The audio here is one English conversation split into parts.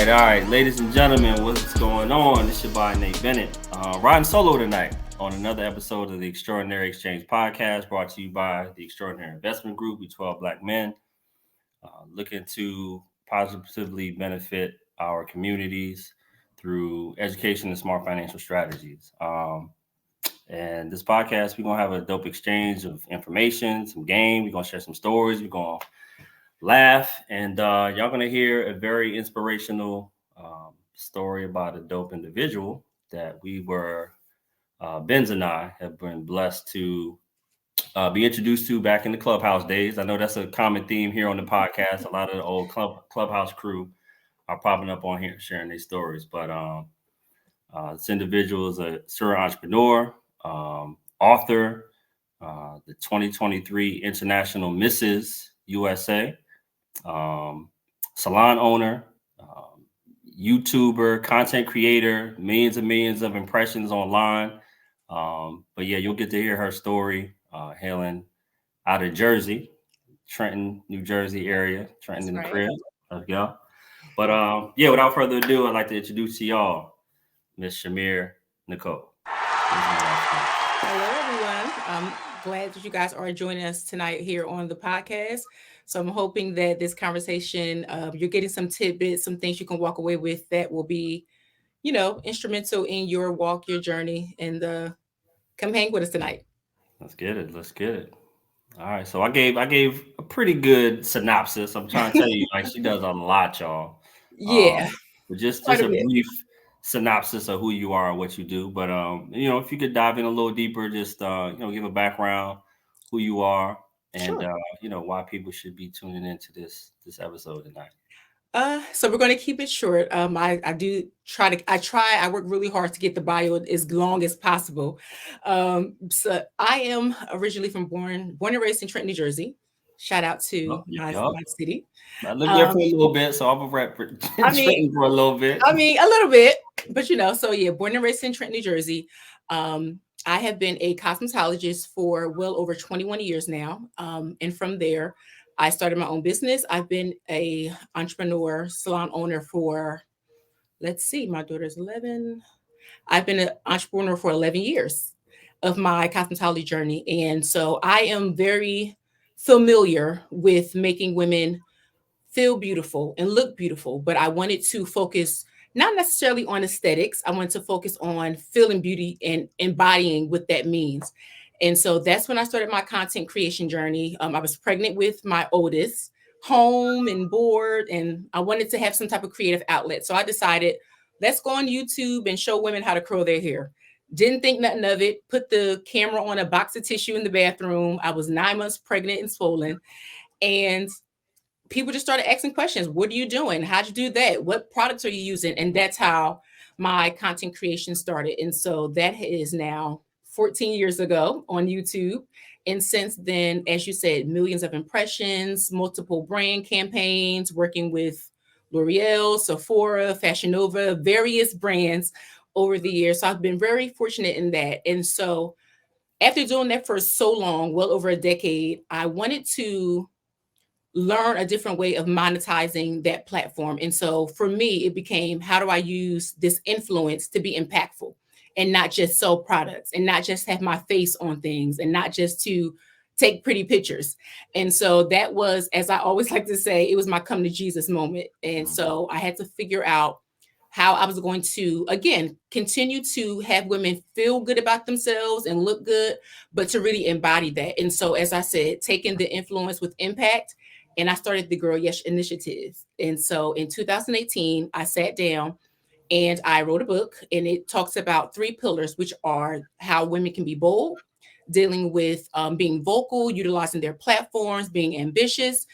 right, ladies and gentlemen, what's going on? This your boy Nate Bennett, riding solo tonight on another episode of the Extraordinary Exchange Podcast, brought to you by the Extraordinary Investment Group. We 12 black men looking to positively benefit our communities through education and smart financial strategies. And this podcast, we're gonna have a dope exchange of information, some game. We're gonna share some stories. We're gonna laugh, and y'all gonna hear a very inspirational story about a dope individual that Benz and I have been blessed to be introduced to back in the clubhouse days. I know that's a common theme here on the podcast. A lot of the old clubhouse crew are popping up on here sharing their stories. But this individual is a serial entrepreneur, author, the 2023 International Mrs. USA, salon owner, YouTuber, content creator, millions of impressions online. But yeah, you'll get to hear her story, hailing out of Jersey, Trenton, New Jersey area, Trenton in the crib. Let's go. But yeah, without further ado, I'd like to introduce to y'all Miss Chimere Nicole. Hello, everyone. I'm glad that you guys are joining us tonight here on the podcast. So I'm hoping that this conversation, you're getting some tidbits, some things you can walk away with that will be, instrumental in your walk, your journey, and come hang with us tonight. Let's get it. Let's get it. All right, so I gave a pretty good synopsis. I'm trying to tell you, like she does a lot, y'all. Yeah, But just quite just a a bit. brief synopsis of who you are and what you do. But if you could dive in a little deeper, just give a background, who you are, and Sure. why people should be tuning into this episode tonight. So we're going to keep it short. I work really hard to get the bio as long as possible. So I am originally born and raised in Trenton, New Jersey. Shout out to Yup. my city. I lived there Um, for a little bit, so I'm a rep for I mean, Trenton for a little bit. a little bit, but so yeah, born and raised in Trenton, New Jersey. I have been a cosmetologist for well over 21 years now. And from there, I started my own business. I've been a entrepreneur, salon owner for, let's see, my daughter's 11. I've been an entrepreneur for 11 years of my cosmetology journey. And so I am very familiar with making women feel beautiful and look beautiful, but I wanted to focus not necessarily on aesthetics. I wanted to focus on feeling beauty and embodying what that means. And so that's when I started my content creation journey. I was pregnant with my oldest, home and bored, and I wanted to have some type of creative outlet. So I decided, let's go on YouTube and show women how to curl their hair. Didn't think nothing of it. Put the camera on a box of tissue in the bathroom. I was 9 months pregnant and swollen. And people just started asking questions. What are you doing? How'd you do that? What products are you using? And that's how my content creation started. And so that is now 14 years ago on YouTube. And since then, as you said, millions of impressions, multiple brand campaigns, working with L'Oreal, Sephora, Fashion Nova, various brands over the years. So I've been very fortunate in that. And so after doing that for so long, well over a decade, I wanted to learn a different way of monetizing that platform. And so for me, it became, how do I use this influence to be impactful and not just sell products and not just have my face on things and not just to take pretty pictures. And so that was, as I always like to say, it was my come to Jesus moment. And so I had to figure out how I was going to, again, continue to have women feel good about themselves and look good, but to really embody that. And so, as I said, taking the influence with impact, and I started the Girl Yes Initiative. And so in 2018, I sat down and I wrote a book, and it talks about three pillars, which are how women can be bold, dealing with being vocal, utilizing their platforms, being ambitious,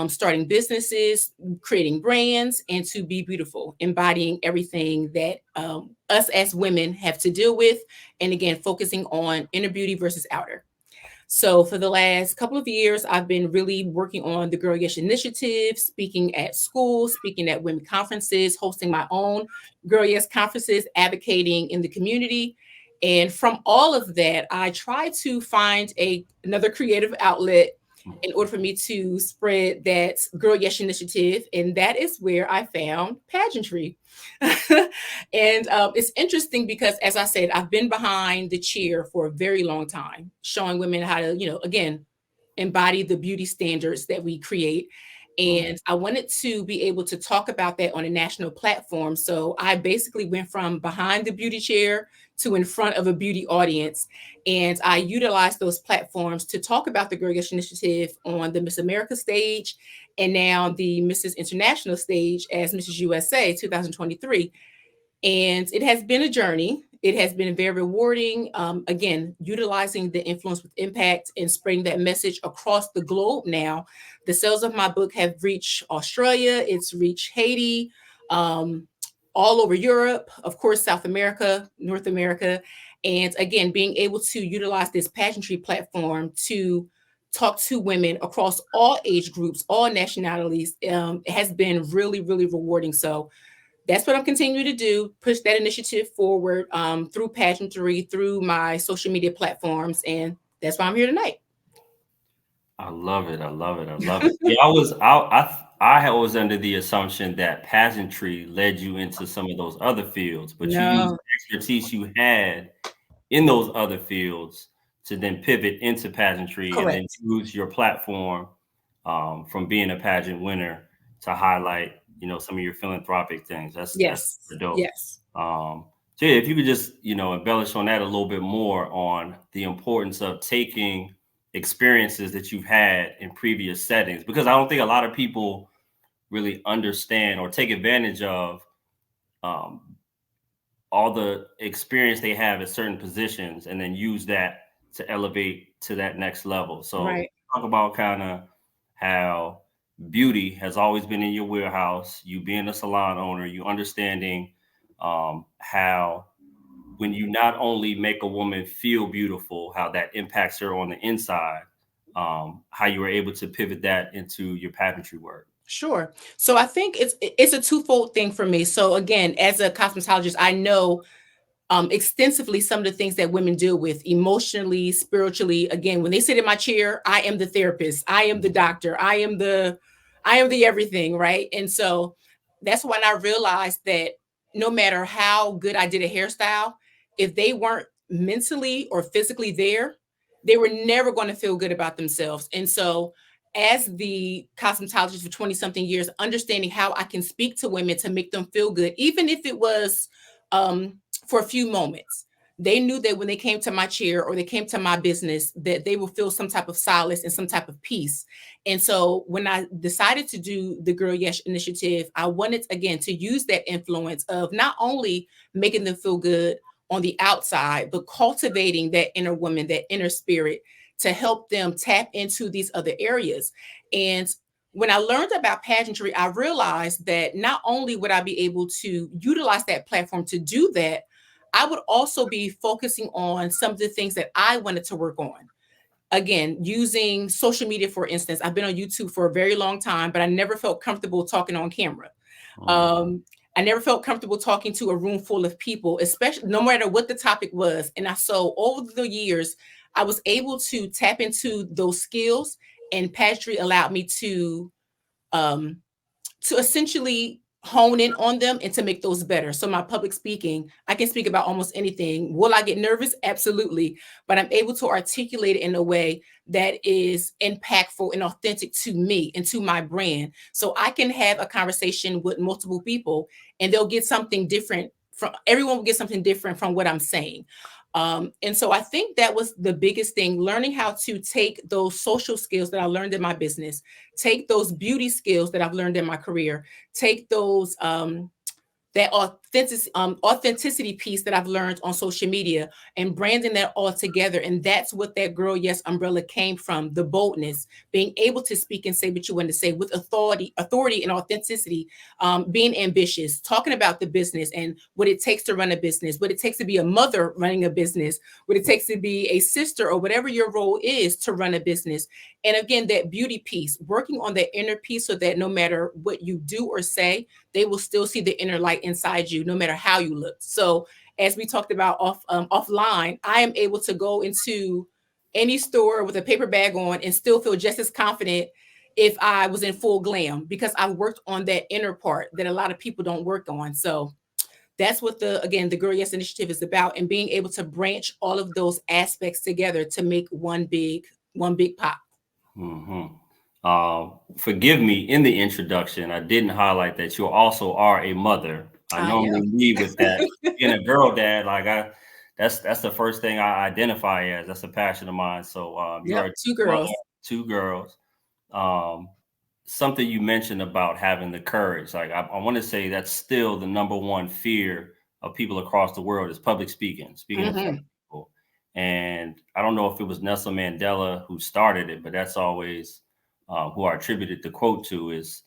starting businesses, creating brands, and to be beautiful, embodying everything that us as women have to deal with. And again, focusing on inner beauty versus outer. So for the last couple of years, I've been really working on the Girl Yes Initiative, speaking at schools, speaking at women conferences, hosting my own Girl Yes conferences, advocating in the community. And from all of that, I try to find another creative outlet in order for me to spread that Girl Yes initiative. And that is where I found pageantry. And it's interesting because, as I said, I've been behind the chair for a very long time, showing women how to, again, embody the beauty standards that we create. Mhm. And I wanted to be able to talk about that on a national platform. So I basically went from behind the beauty chair to in front of a beauty audience. And I utilized those platforms to talk about the Girl Gush Initiative on the Miss America stage and now the Mrs. International stage as Mrs. USA 2023. And it has been a journey. It has been very rewarding. Again, utilizing the influence with impact and spreading that message across the globe now. The sales of my book have reached Australia, it's reached Haiti, um, all over Europe, of course, South America, North America. And again, being able to utilize this pageantry platform to talk to women across all age groups, all nationalities, has been really, really rewarding. So, that's what I'm continuing to do, push that initiative forward through pageantry, through my social media platforms. And that's why I'm here tonight. I love it. I love it. I love it. Yeah, I was under the assumption that pageantry led you into some of those other fields, but you used No, the expertise you had in those other fields to then pivot into pageantry and then correct. use your platform from being a pageant winner to highlight, some of your philanthropic things. That's Yes, super dope. yes. Um, so yeah, if you could just, embellish on that a little bit more on the importance of taking experiences that you've had in previous settings, because I don't think a lot of people really understand or take advantage of um, all the experience they have at certain positions and then use that to elevate to that next level. So Right. talk about kind of how beauty has always been in your wheelhouse, you being a salon owner, you understanding how when you not only make a woman feel beautiful, how that impacts her on the inside, how you were able to pivot that into your pageantry work. Sure. So I think it's a twofold thing for me. So again, as a cosmetologist, I know extensively some of the things that women deal with emotionally, spiritually. Again, when they sit in my chair, I am the therapist, I am the doctor, I am the everything, right? And so that's when I realized that no matter how good I did a hairstyle, if they weren't mentally or physically there, they were never going to feel good about themselves. And so as the cosmetologist for 20 something years, understanding how I can speak to women to make them feel good, even if it was um for a few moments. They knew that when they came to my chair or they came to my business, that they will feel some type of solace and some type of peace. And so when I decided to do the Girl Yes initiative, I wanted again to use that influence of not only making them feel good on the outside, but cultivating that inner woman, that inner spirit to help them tap into these other areas. And when I learned about pageantry, I realized that not only would I be able to utilize that platform to do that, I would also be focusing on some of the things that I wanted to work on. Again, using social media, for instance, I've been on YouTube for a very long time, but I never felt comfortable talking on camera. Mhm. Um, I never felt comfortable talking to a room full of people, especially no matter what the topic was. And so over the years, I was able to tap into those skills, and pageantry allowed me um, to essentially hone in on them and to make those better. So my public speaking, I can speak about almost anything. Will I get nervous? Absolutely. But I'm able to articulate it in a way that is impactful and authentic to me and to my brand. So I can have a conversation with multiple people and they'll get something different from everyone will get something different from what I'm saying. And so I think that was the biggest thing, learning how to take those social skills that I learned in my business, take those beauty skills that I've learned in my career, take those that authenticity piece that I've learned on social media and branding that all together. And that's what that Girl Yes umbrella came from, the boldness, being able to speak and say what you want to say with authority and authenticity, being ambitious, talking about the business and what it takes to run a business, what it takes to be a mother running a business, what it takes to be a sister or whatever your role is to run a business. And again, that beauty piece, working on that inner piece so that no matter what you do or say, they will still see the inner light inside you, no matter how you look. So, as we talked about offline, I am able to go into any store with a paper bag on and still feel just as confident if I was in full glam, because I worked on that inner part that a lot of people don't work on. So that's what the Girl Yes Initiative is about, and being able to branch all of those aspects together to make one big pop. Hmm. Forgive me, in the introduction, I didn't highlight that you also are a mother. I I normally am. lead with that. Being a girl dad, that's the first thing I identify as. That's a passion of mine. So you are Yep, a two mother, girls. two girls. Um, Something you mentioned about having the courage. Like I want to say that's still the number one fear of people across the world is public speaking, speaking in front Hmm. of people. And I don't know if it was Nelson Mandela who started it, but that's always who I attributed the quote to is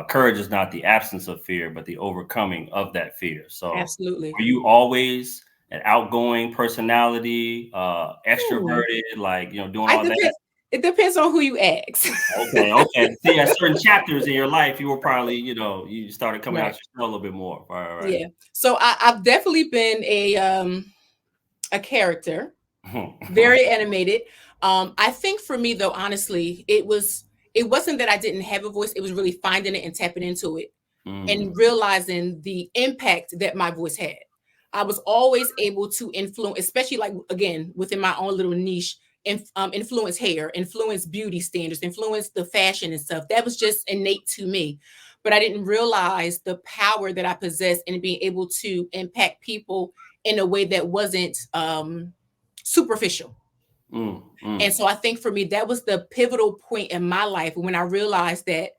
courage is not the absence of fear, but the overcoming of that fear. So Absolutely. were you always an outgoing personality, Hmm. extroverted, like, doing I all that? depend. It depends on who you ask. Okay, okay. See, at certain chapters in your life, you were probably, you started coming out Right. your shell a little bit more. Right, Yeah. So I've definitely been a character, right. very animated. I think for me though, honestly, it wasn't that I didn't have a voice. It was really finding it and tapping into it Mm, and realizing the impact that my voice had. I was always able to influence, especially like again within my own little niche, influence hair, influence beauty standards, influence the fashion and stuff. That was just innate to me. But I didn't realize the power that I possessed in being able to impact people in a way that wasn't superficial. mm. And so I think for me, that was the pivotal point in my life when I realized that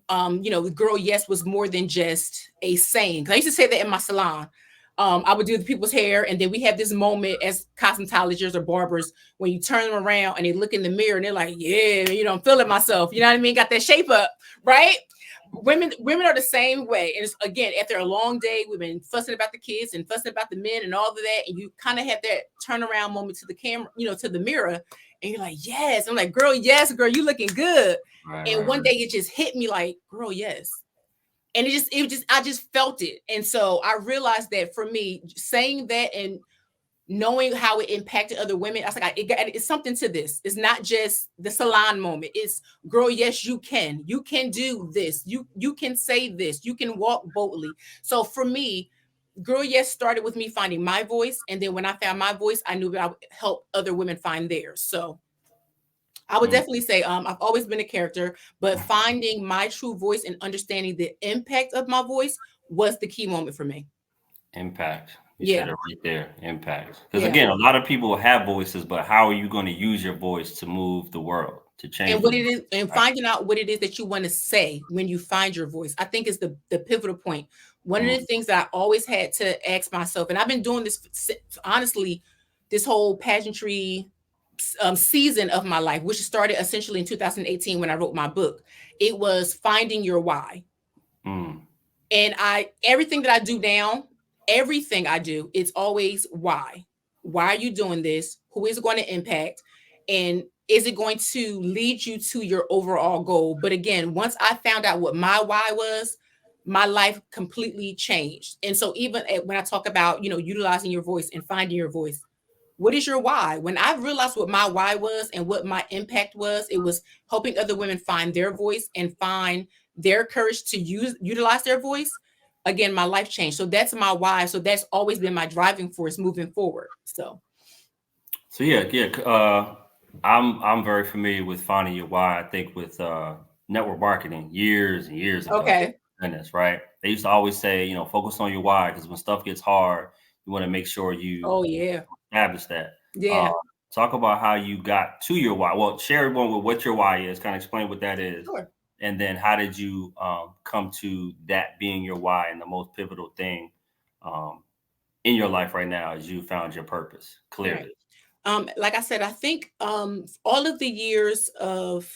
the girl yes was more than just a saying. 'Cause I used to say that in my salon. I would do the people's hair, and then we have this moment as cosmetologists or barbers when you turn them around and they look in the mirror and they're like, "Yeah, I'm feeling myself." You know what I mean? Got that shape up, right? Women are the same way. And it's, again, after a long day, we've been fussing about the kids and fussing about the men and all of that, and you kind of have that turnaround moment to the camera, to the mirror, and you're like, "Yes." I'm like, "Girl, yes, girl, you looking good." Right, And right, one right. day it just hit me like, "Girl, yes." And I just felt it. And so I realized that for me, saying that and knowing how it impacted other women, I was like, it's something to this. It's not just the salon moment. It's, girl, yes, you can. You can do this. You can say this. You can walk boldly. So for me, girl, yes, started with me finding my voice. And then when I found my voice, I knew that I would help other women find theirs. So I would Mm. definitely say I've always been a character, but finding my true voice and understanding the impact of my voice was the key moment for me. Impact. You said Yeah. it right there. Impact. Because Yeah. again, a lot of people have voices, but how are you going to use your voice to move the world, to change And the what world? it is, and Right. finding out what it is that you want to say when you find your voice, I think is the pivotal point. One of Mm, the things that I always had to ask myself, and I've been doing this honestly, this whole pageantry season of my life, which started essentially in 2018 when I wrote my book. It was finding your why. mm, And everything that I do now, everything I do, it's always why. Why are you doing this? Who is it going to impact? And is it going to lead you to your overall goal? But again, once I found out what my why was, my life completely changed. And so even when I talk about, utilizing your voice and finding your voice, what is your why? When I realized what my why was and what my impact was, it was helping other women find their voice and find their courage to utilize their voice. Again, my life changed. So that's my why. So that's always been my driving force moving forward. So So yeah, yeah. I'm very familiar with finding your why. I think with network marketing years and years ago. okay. Goodness, right? They used to always say, focus on your why because when stuff gets hard, you want to make sure you Oh yeah. establish that. Uh, Yeah. Talk about how you got to your why. Well, share one with what your why is. Kind of explain what that is, Sure. and then how did you come to that being your why and the most pivotal thing um, in your life right now as you found your purpose Right. clearly. Like I said, I think all of the years of,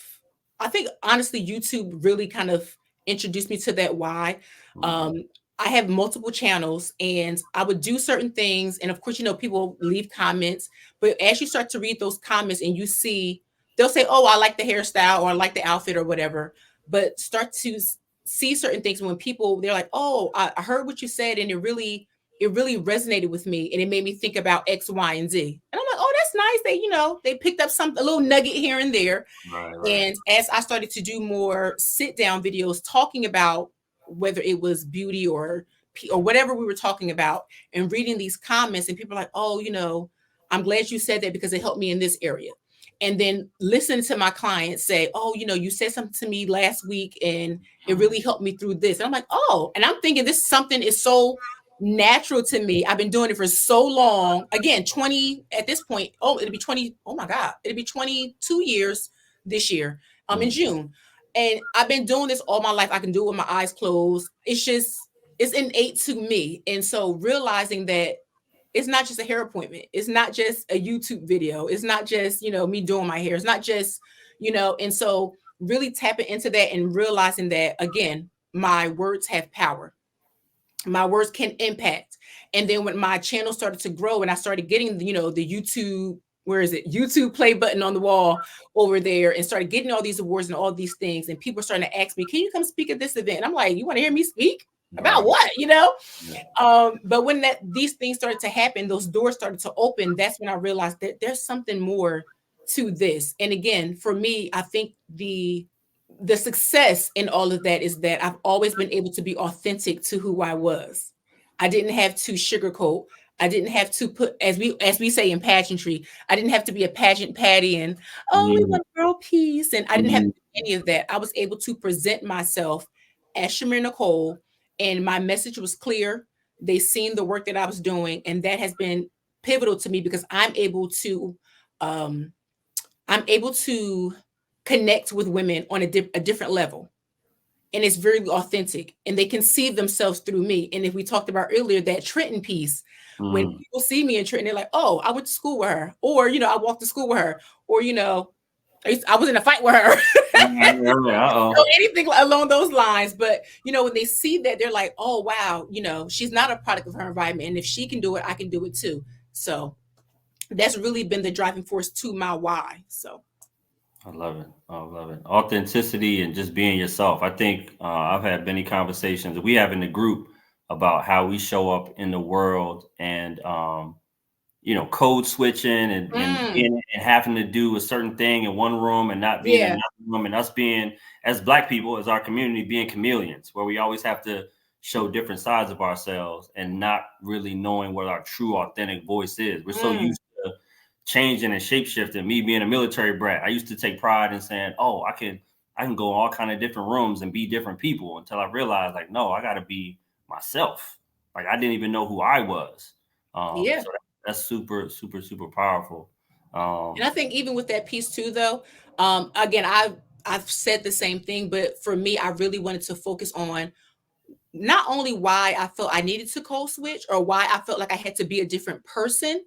I think honestly, YouTube really kind of introduced me to that why. Mhm. Um, I have multiple channels and I would do certain things. And of course, people leave comments, but as you start to read those comments and you see, they'll say, "Oh, I like the hairstyle or I like the outfit or whatever." But start to see certain things when people, they're like, "Oh, I heard what you said and it really resonated with me and it made me think about X, Y, and Z." And I'm like, "Oh, that's nice. They, they picked up a little nugget here and there. Right, right. And as I started to do more sit down videos talking about whether it was beauty or whatever we were talking about, and reading these comments, and people are like, oh, I'm glad you said that because it helped me in this area. And then listen to my clients say, oh, you said something to me last week and it really helped me through this. And I'm like, oh, and I'm thinking this something is so natural to me. I've been doing it for so long. Again, 20 at this point. Oh, it'll be 20. Oh my God. It'll be 22 years this year. In June. And I've been doing this all my life. I can do it with my eyes closed. It's innate to me. And so realizing that it's not just a hair appointment. It's not just a YouTube video. It's not just, me doing my hair. It's not just, and so really tapping into that and realizing that, again, my words have power. My words can impact. And then when my channel started to grow and I started getting, the YouTube, where is it? YouTube play button on the wall over there, and started getting all these awards and all these things. And people starting to ask me, can you come speak at this event? And I'm like, you want to hear me speak? About what? Yeah. But when these things started to happen, those doors started to open. That's when I realized that there's something more to this. And again, for me, I think the success in all of that is that I've always been able to be authentic to who I was. I didn't have to sugarcoat. I didn't have to put, as we say in pageantry, I didn't have to be a pageant patty and, oh, we want girl peace. And I didn't have to do any of that. I was able to present myself as Chimere Nicole, and my message was clear. They seen the work that I was doing, and that has been pivotal to me because um, I'm able to connect with women on a different level. And it's very authentic, and they can see themselves through me. And if we talked about earlier, that Trenton piece, when people see me in Trenton, they're like, oh, I went to school with her, or, I walked to school with her, or, I was in a fight with her. So anything along those lines. But, when they see that, they're like, oh, wow, she's not a product of her environment. And if she can do it, I can do it too. So that's really been the driving force to my why. So I love it. I love it. Authenticity and just being yourself. I think I've had many conversations that we have in the group about how we show up in the world, and code switching and having to do a certain thing in one room and not being in another room, and us being, as Black people, as our community, being chameleons, where we always have to show different sides of ourselves and not really knowing what our true authentic voice is. We're so used to changing and shapeshifting. Me being a military brat, I used to take pride in saying, oh, I can go in all kind of different rooms and be different people, until I realized, like, no, I got to be myself. Like, I didn't even know who I was. So that's super, super, super powerful. And I think even with that piece too, though, again, I've said the same thing, but for me, I really wanted to focus on not only why I felt I needed to code switch, or why I felt like I had to be a different person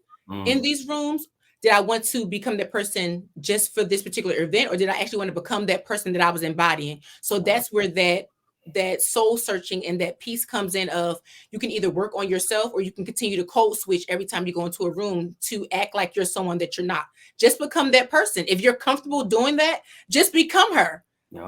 in these rooms. Did I want to become that person just for this particular event, or did I actually want to become that person that I was embodying? So that's where that soul searching and that piece comes in, of you can either work on yourself, or you can continue to code switch every time you go into a room to act like you're someone that you're not. Just become that person. If you're comfortable doing that, just become her.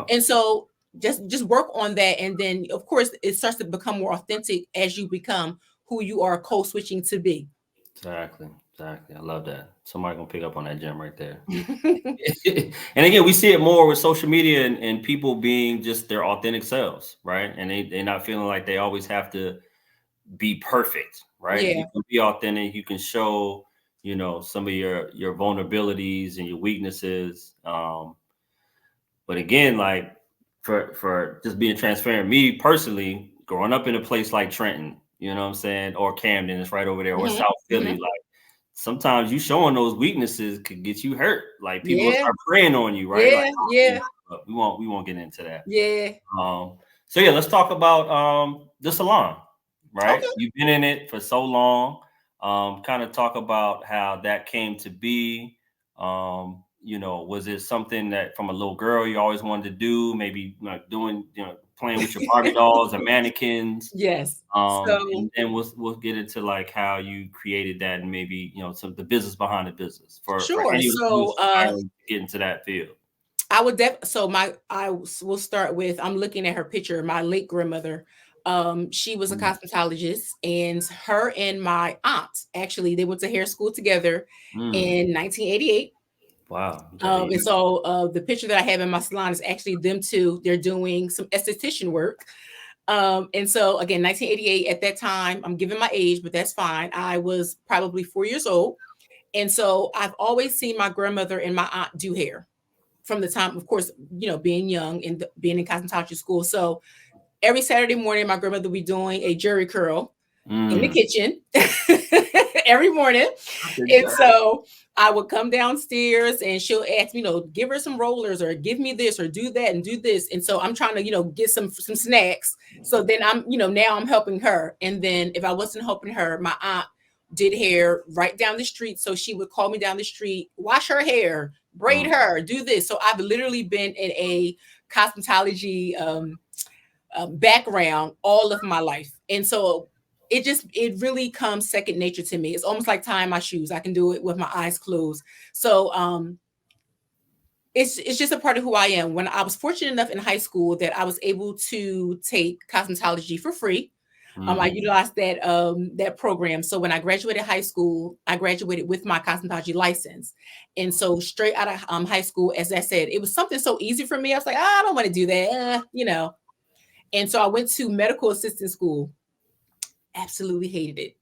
And so just work on that, and then of course it starts to become more authentic as you become who you are code switching to be. Exactly. I love that. Somebody gonna pick up on that gem right there. And again, we see it more with social media, and people being just their authentic selves, right? And they're not feeling like they always have to be perfect, right? Yeah. You can be authentic. You can show, some of your vulnerabilities and your weaknesses. But again, like, for just being transparent, me personally, growing up in a place like Trenton, you know what I'm saying, or Camden, it's right over there, or South Philly, like, sometimes you showing those weaknesses could get you hurt. Like, people will start preying on you, right? Like, we won't get into that. So yeah, let's talk about the salon, right? Okay. You've been in it for so long. Kind of talk about how that came to be. Was it something that from a little girl you always wanted to do? Maybe like doing, playing with your Barbie dolls and mannequins. Yes. And then we'll get into like how you created that, and maybe some of the business behind the business for any So who's get into that field. I will start with, I'm looking at her picture. My late grandmother She was a cosmetologist, and her and my aunt actually they went to hair school together Mm. in 1988. Wow. You got And so the picture that I have in my salon is actually them two. They're doing some esthetician work. And so again, 1988, at that time, I'm giving my age, but that's fine. I was probably 4 years old. And so I've always seen my grandmother and my aunt do hair from the time, of course, being young and being in cosmetology school. So every Saturday morning, my grandmother would be doing a jerry curl in the kitchen every morning. And so I would come downstairs and she'll ask me, give her some rollers or give me this or do that and do this. And so I'm trying to, get some snacks. So then I'm, now I'm helping her. And then if I wasn't helping her, my aunt did hair right down the street. So she would call me down the street, wash her hair, braid her, do this. So I've literally been in a cosmetology background all of my life. And so it really comes second nature to me. It's almost like tying my shoes. I can do it with my eyes closed. So it's just a part of who I am. When I was fortunate enough in high school that I was able to take cosmetology for free, I utilized that program. So when I graduated high school, I graduated with my cosmetology license. And so straight out of high school, as I said, it was something so easy for me. I was like, I don't want to do that, And so I went to medical assistant school. Absolutely hated it.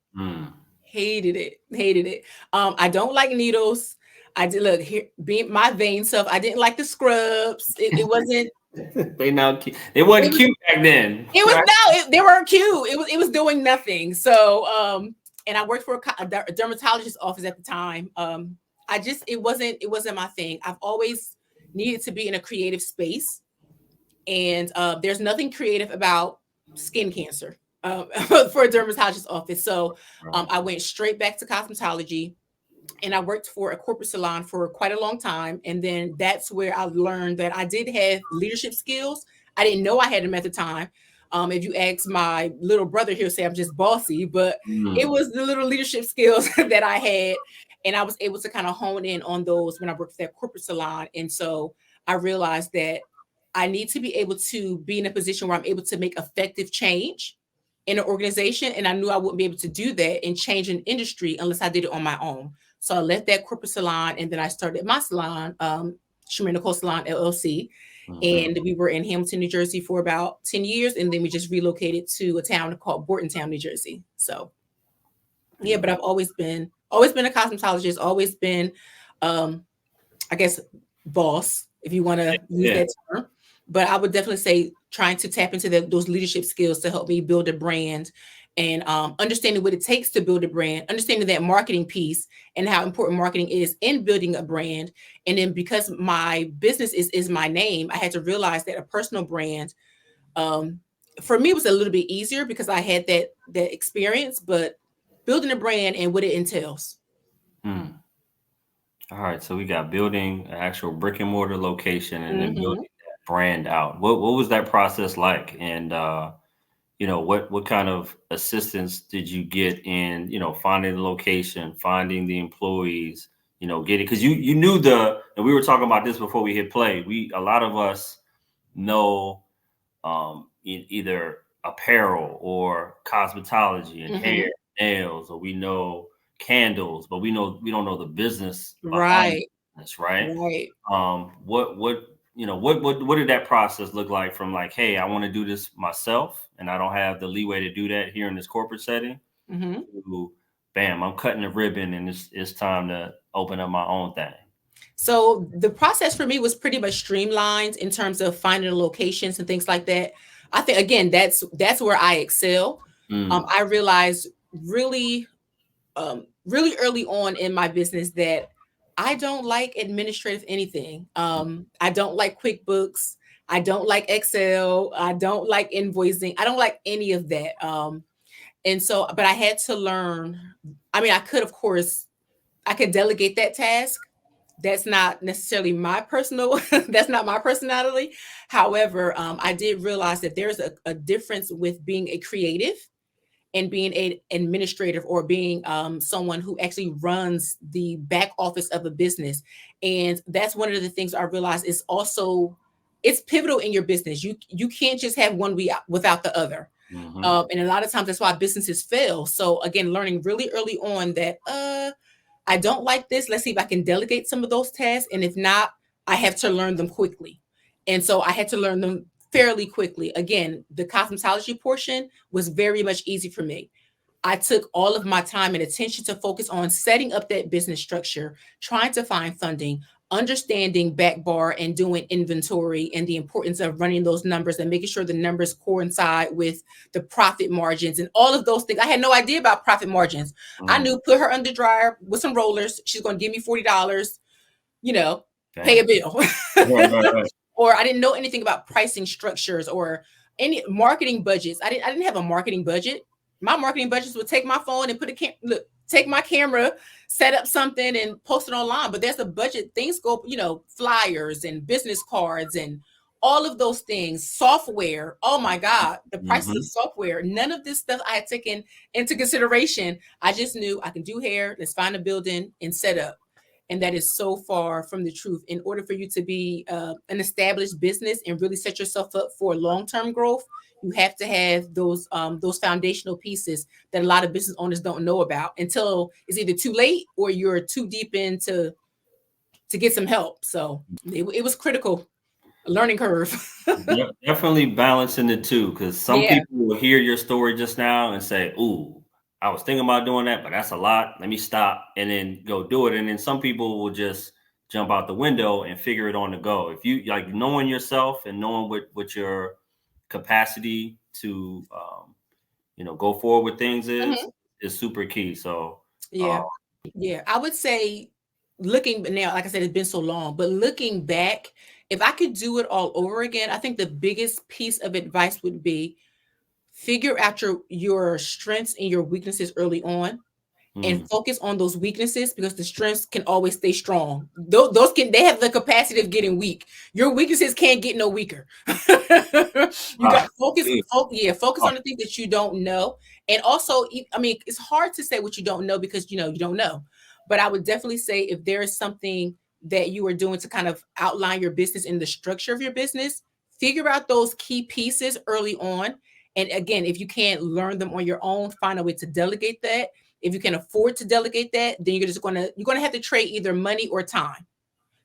Hated it. Hated it. I don't like needles. I did look here being my vain self. I didn't like the scrubs. It wasn't. They wasn't cute back then. It was they weren't cute. It was doing nothing. So and I worked for a dermatologist's office at the time. It wasn't my thing. I've always needed to be in a creative space. And there's nothing creative about skin cancer for a dermatologist's office. So I went straight back to cosmetology, and I worked for a corporate salon for quite a long time. And then that's where I learned that I did have leadership skills. I didn't know I had them at the time. If you ask my little brother, he'll say I'm just bossy, but it was the little leadership skills that I had. And I was able to kind of hone in on those when I worked for that corporate salon. And so I realized that I need to be able to be in a position where I'm able to make effective change in an organization. And I knew I wouldn't be able to do that and change an industry unless I did it on my own. So I left that corporate salon and then I started my salon, Chimere Salon LLC. And we were in Hamilton, New Jersey for about 10 years. And then we just relocated to a town called Bortontown, New Jersey. So yeah, but I've always been a cosmetologist, always been, I guess, boss, if you want to use that term. But I would definitely say trying to tap into those leadership skills to help me build a brand and understanding what it takes to build a brand, understanding that marketing piece and how important marketing is in building a brand. And then because my business is my name, I had to realize that a personal brand, for me, was a little bit easier because I had that experience, but building a brand and what it entails. All right, so we got building an actual brick and mortar location and then building that brand out. What was that process like? And what kind of assistance did you get in, finding the location, finding the employees, getting, because you knew and we were talking about this before we hit play. A lot of us know either apparel or cosmetology and hair, nails, or we know candles, but we don't know the business behind this, right? What did that process look like from like, hey, I want to do this myself and I don't have the leeway to do that here in this corporate setting, to, bam, I'm cutting the ribbon and it's time to open up my own thing? So the process for me was pretty much streamlined in terms of finding locations and things like that. I think, again, that's where I excel. I realized really early on in my business that I don't like administrative anything. I don't like QuickBooks. I don't like Excel. I don't like invoicing. I don't like any of that. And so, but I had to learn. I mean, I could delegate that task. That's not necessarily my that's not my personality. However, I did realize that there's a difference with being a creative and being an administrative or being someone who actually runs the back office of a business. And that's one of the things I realized is also, it's pivotal in your business. You can't just have one without the other. Mm-hmm. And a lot of times that's why businesses fail. So again, learning really early on that I don't like this. Let's see if I can delegate some of those tasks. And if not, I have to learn them quickly. And so I had to learn them fairly quickly. Again, the cosmetology portion was very much easy for me. I took all of my time and attention to focus on setting up that business structure, trying to find funding, understanding back bar and doing inventory and the importance of running those numbers and making sure the numbers coincide with the profit margins and all of those things. I had no idea about profit margins. I Mm. knew put her under dryer with some rollers. She's going to give me $40, you know, pay a Dang. bill. Right. Or I didn't know anything about pricing structures or any marketing budgets. I didn't have a marketing budget. My marketing budgets would take my phone and take my camera, set up something and post it online. But there's a budget. Things go, flyers and business cards and all of those things. Software. Oh my God, the prices of Mm-hmm. software. None of this stuff I had taken into consideration. I just knew I can do hair. Let's find a building and set up. And that is so far from the truth. In order for you to be an established business and really set yourself up for long-term growth, you have to have those foundational pieces that a lot of business owners don't know about until it's either too late or you're too deep into to get some help. So it was critical, a learning curve. Definitely balancing the two, because some Yeah. people will hear your story just now and say, "Ooh, I was thinking about doing that, but that's a lot. Let me stop and then go do it." And then some people will just jump out the window and figure it on the go. If you like knowing yourself and knowing what your capacity to go forward with things Mhm. is super key. So uh, Yeah. Yeah. I would say looking now, like I said, it's been so long, but looking back, if I could do it all over again, I think the biggest piece of advice would be figure out your strengths and your weaknesses early on and mm, focus on those weaknesses because the strengths can always stay strong. Those can they have the capacity of getting weak. Your weaknesses can't get no weaker. You got ah, to focus, yeah, focus oh, on the things that you don't know. And also, I mean, it's hard to say what you don't know because you don't know. But I would definitely say if there is something that you are doing to kind of outline your business and the structure of your business, figure out those key pieces early on. And again, if you can't learn them on your own, find a way to delegate that. If you can afford to delegate that, then you're gonna have to trade either money or time.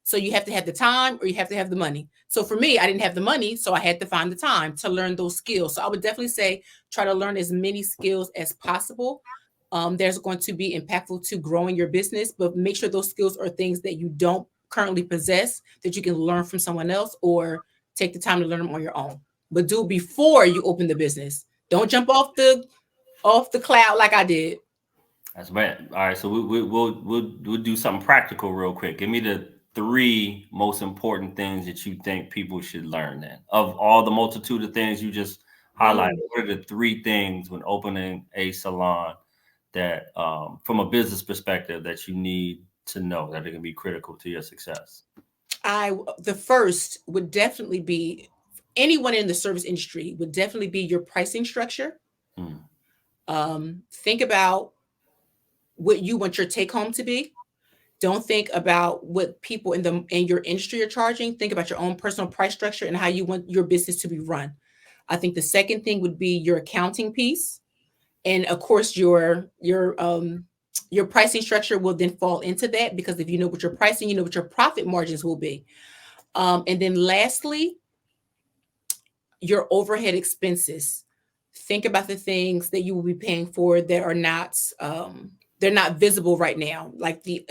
So you have to have the time or you have to have the money. So for me, I didn't have the money, so I had to find the time to learn those skills. So I would definitely say try to learn as many skills as possible. There's going to be impactful to growing your business, but make sure those skills are things that you don't currently possess that you can learn from someone else or take the time to learn them on your own. But do it before you open the business. Don't jump off the cloud like I did. that's bad. All right, so we'll do something practical real quick. Give me the three most important things that you think people should learn. Then, of all the multitude of things you just highlighted, Mm. what are the three things when opening a salon that, from a business perspective, that you need to know that are going to be critical to your success? The first would definitely be anyone in the service industry would definitely be your pricing structure. Mm, Think about what you want your take home to be. Don't think about what people in your industry are charging. Think about your own personal price structure and how you want your business to be run. I think the second thing would be your accounting piece, and of course your pricing structure will then fall into that because if you know what you're pricing, you know what your profit margins will be. And then lastly, your overhead expenses. Think about the things that you will be paying for that are not they're not visible right now, like the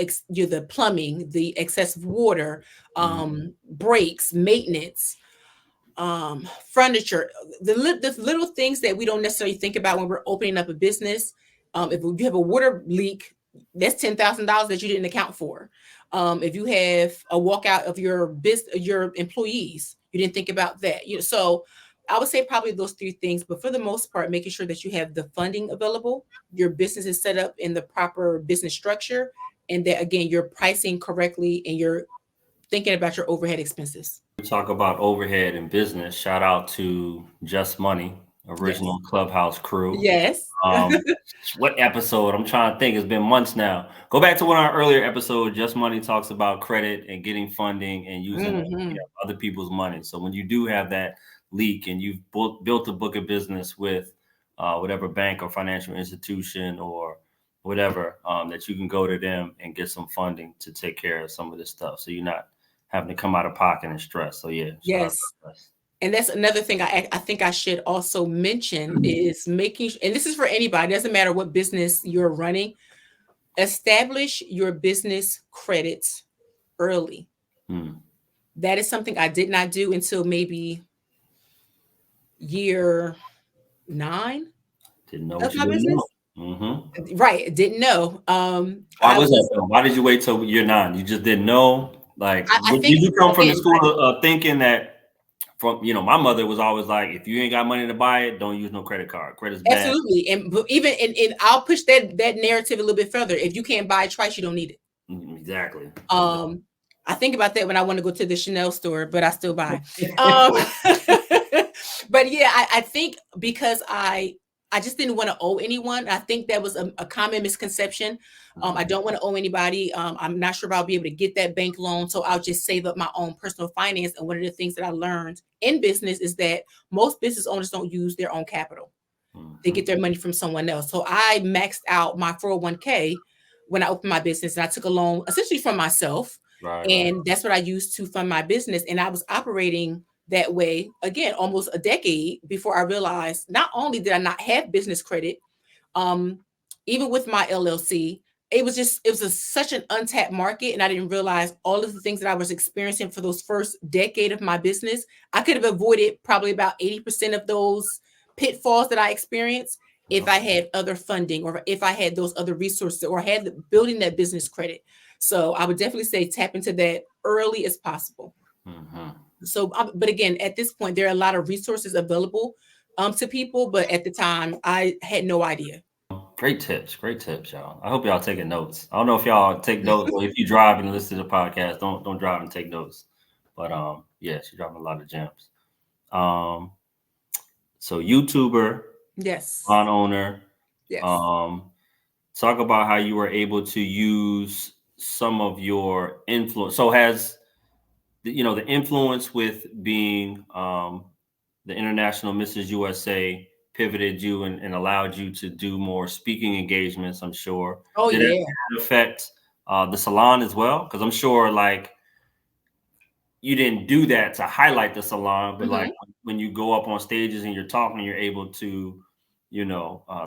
plumbing, the excessive water, mm, breaks, maintenance, furniture, the little things that we don't necessarily think about when we're opening up a business. If you have a water leak, that's $10,000 that you didn't account for. If you have a walkout of your employees, you didn't think about that. So I would say probably those three things, but for the most part, making sure that you have the funding available, your business is set up in the proper business structure, and that again, you're pricing correctly and you're thinking about your overhead expenses. We talk about overhead in business. Shout out to Just Money, Yes. original Clubhouse crew. Yes. Um, what episode? I'm trying to think. It's been months now. Go back to one of our earlier episodes. Just Money talks about credit and getting funding and using Mhm. other people's money. So when you do have that leak and you've built a book of business with whatever bank or financial institution or whatever, that you can go to them and get some funding to take care of some of this stuff. So you're not having to come out of pocket and stress. So yeah, shout out Yes. to us. And that's another thing I think I should also mention is and this is for anybody, doesn't matter what business you're running, establish your business credits early. Hmm. That is something I did not do until maybe year 9 Didn't know of what you my didn't know. business. Hmm. Right, didn't know. Why I was that was though? Why did you wait till year 9? You just didn't know? Like, I did think you come from the again, school of thinking that from, my mother was always like, if you ain't got money to buy it, don't use no credit card. Credit's bad. absolutely, and but even and I'll push that narrative a little bit further. If you can't buy it twice, you don't need it. Exactly. Um, I think about that when I want to go to the Chanel store, but I still buy. Um, but yeah, I think because I just didn't want to owe anyone. I think that was a common misconception. I don't want to owe anybody. I'm not sure if I'll be able to get that bank loan, so I'll just save up my own personal finance. And one of the things that I learned in business is that most business owners don't use their own capital. They get their money from someone else. So I maxed out my 401k when I opened my business, and I took a loan essentially from myself. Right, right. And that's what I used to fund my business. And I was operating that way again almost a decade before I realized not only did I not have business credit, um, even with my LLC, such an untapped market, and I didn't realize all of the things that I was experiencing for those first decade of my business. I could have avoided probably about 80% of those pitfalls that I experienced if I had other funding or if I had those other resources or had building that business credit. So I would definitely say tap into that early as possible. Mm-hmm. So, but again, at this point, there are a lot of resources available to people, but at the time, I had no idea. Great tips. Great tips, y'all. I hope y'all taking notes. I don't know if y'all take notes or if you drive and listen to the podcast, don't drive and take notes. But yeah, she's dropping a lot of gems. Um, so YouTuber, Yes. salon owner, Yes. um, talk about how you were able to use some of your influence. So has the influence with being the international Mrs. USA pivoted you and allowed you to do more speaking engagements, I'm sure. Oh Did that yeah. affect the salon as well? Because I'm sure like you didn't do that to highlight the salon, but like Hmm. when you go up on stages and you're talking, you're able to,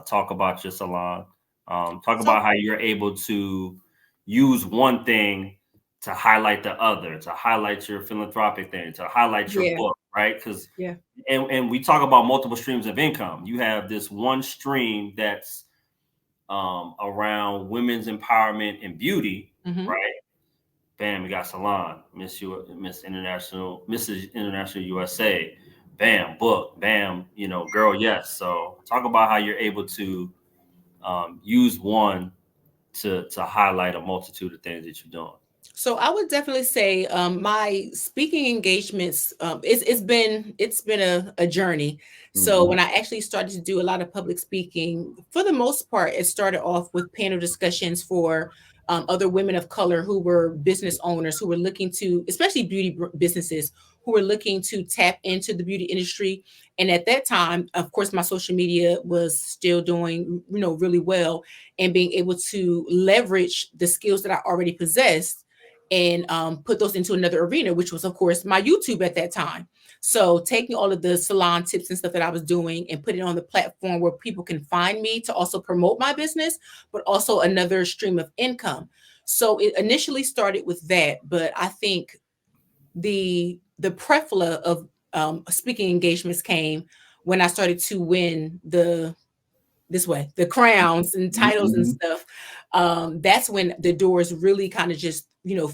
talk about your salon. Talk So about how you're able to use one thing to highlight the other, to highlight your philanthropic thing, to highlight your yeah, book, right? Because yeah. and we talk about multiple streams of income. You have this one stream that's around women's empowerment and beauty, Hmm. right? Bam, we got Salon, Mrs. International USA. Bam, book. Bam, girl, yes. So talk about how you're able to use one to highlight a multitude of things that you're doing. So I would definitely say my speaking engagements it's been a journey. So Mm-hmm. when I actually started to do a lot of public speaking, for the most part, it started off with panel discussions for other women of color who were business owners who were looking to, especially businesses, who were looking to tap into the beauty industry. And at that time, of course, my social media was still doing really well, and being able to leverage the skills that I already possessed and put those into another arena, which was, of course, my YouTube at that time. So taking all of the salon tips and stuff that I was doing and putting it on the platform where people can find me to also promote my business, but also another stream of income. So it initially started with that, but I think the plethora of speaking engagements came when I started to win the crowns and titles and Mm-hmm. stuff. That's when the doors really kind of just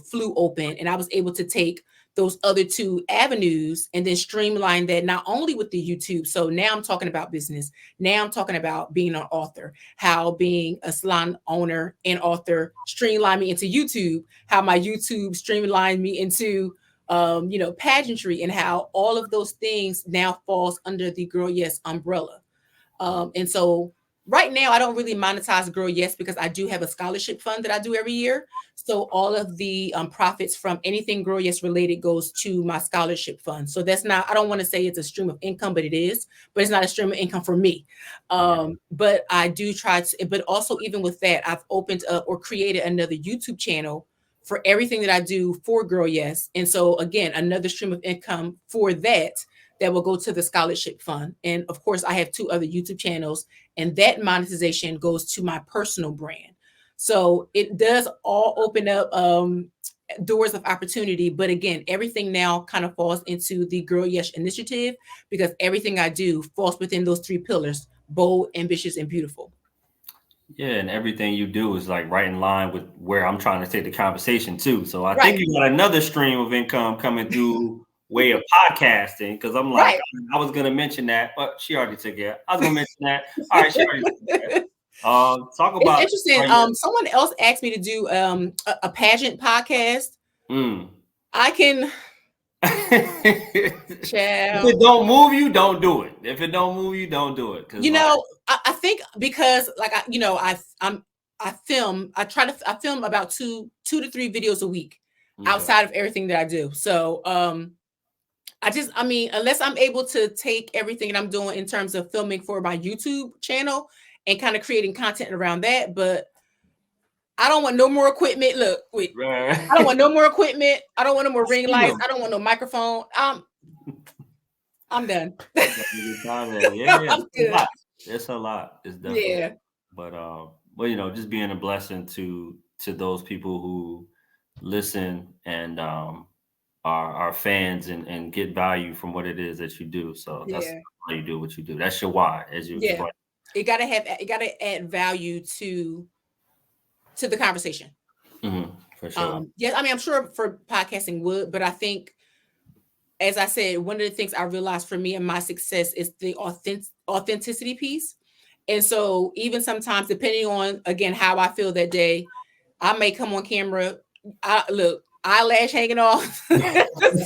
flew open, and I was able to take those other two avenues and then streamline that not only with the YouTube. So now I'm talking about business. Now I'm talking about being an author, how being a salon owner and author streamlined me into YouTube, how my YouTube streamlined me into pageantry, and how all of those things now falls under the Girl Yes umbrella. And so right now I don't really monetize Girl Yes because I do have a scholarship fund that I do every year. So all of the profits from anything Girl Yes related goes to my scholarship fund. So that's not, I don't want to say it's a stream of income, but it is. But it's not a stream of income for me. Yeah. But I do try to. But also even with that, I've opened up or created another YouTube channel for everything that I do for Girl Yes. And so again, another stream of income for that will go to the scholarship fund. And of course, I have two other YouTube channels, and that monetization goes to my personal brand. So it does all open up doors of opportunity. But again, everything now kind of falls into the Girl Yes initiative because everything I do falls within those three pillars: bold, ambitious, and beautiful. Yeah, and everything you do is like right in line with where I'm trying to take the conversation too. So I think Right, you got another stream of income coming through way of podcasting because I'm like, right. I was gonna mention that, but she already took it. I was gonna mention that. All right, she already took it. Talk It's about interesting. how you. Someone else asked me to do a pageant podcast. Mm. I can, If child. it don't move you, don't do it. If it don't move you, don't do it. Cause You like, know, I think because like I film. I film about two to three videos a week okay, outside of everything that I do. So I mean, unless I'm able to take everything that I'm doing in terms of filming for my YouTube channel and kind of creating content around that, but I don't want no more equipment. Look, wait. I don't right. want no more equipment. I don't want no more I ring see lights. them. I don't want no microphone. I'm done. Yeah, yeah, I'm it's a good. lot. It's a lot. It's definitely. Yeah. But just being a blessing to those people who listen and are fans and get value from what it is that you do. So that's Yeah. why you do what you do. That's your why, as you Yeah. explained. It gotta add value to the conversation. Hmm. For sure. Yeah, I mean, I'm sure for podcasting would, but I think, as I said, one of the things I realized for me and my success is the authenticity piece. And so, even sometimes, depending on again how I feel that day, I may come on camera. I look eyelash hanging off.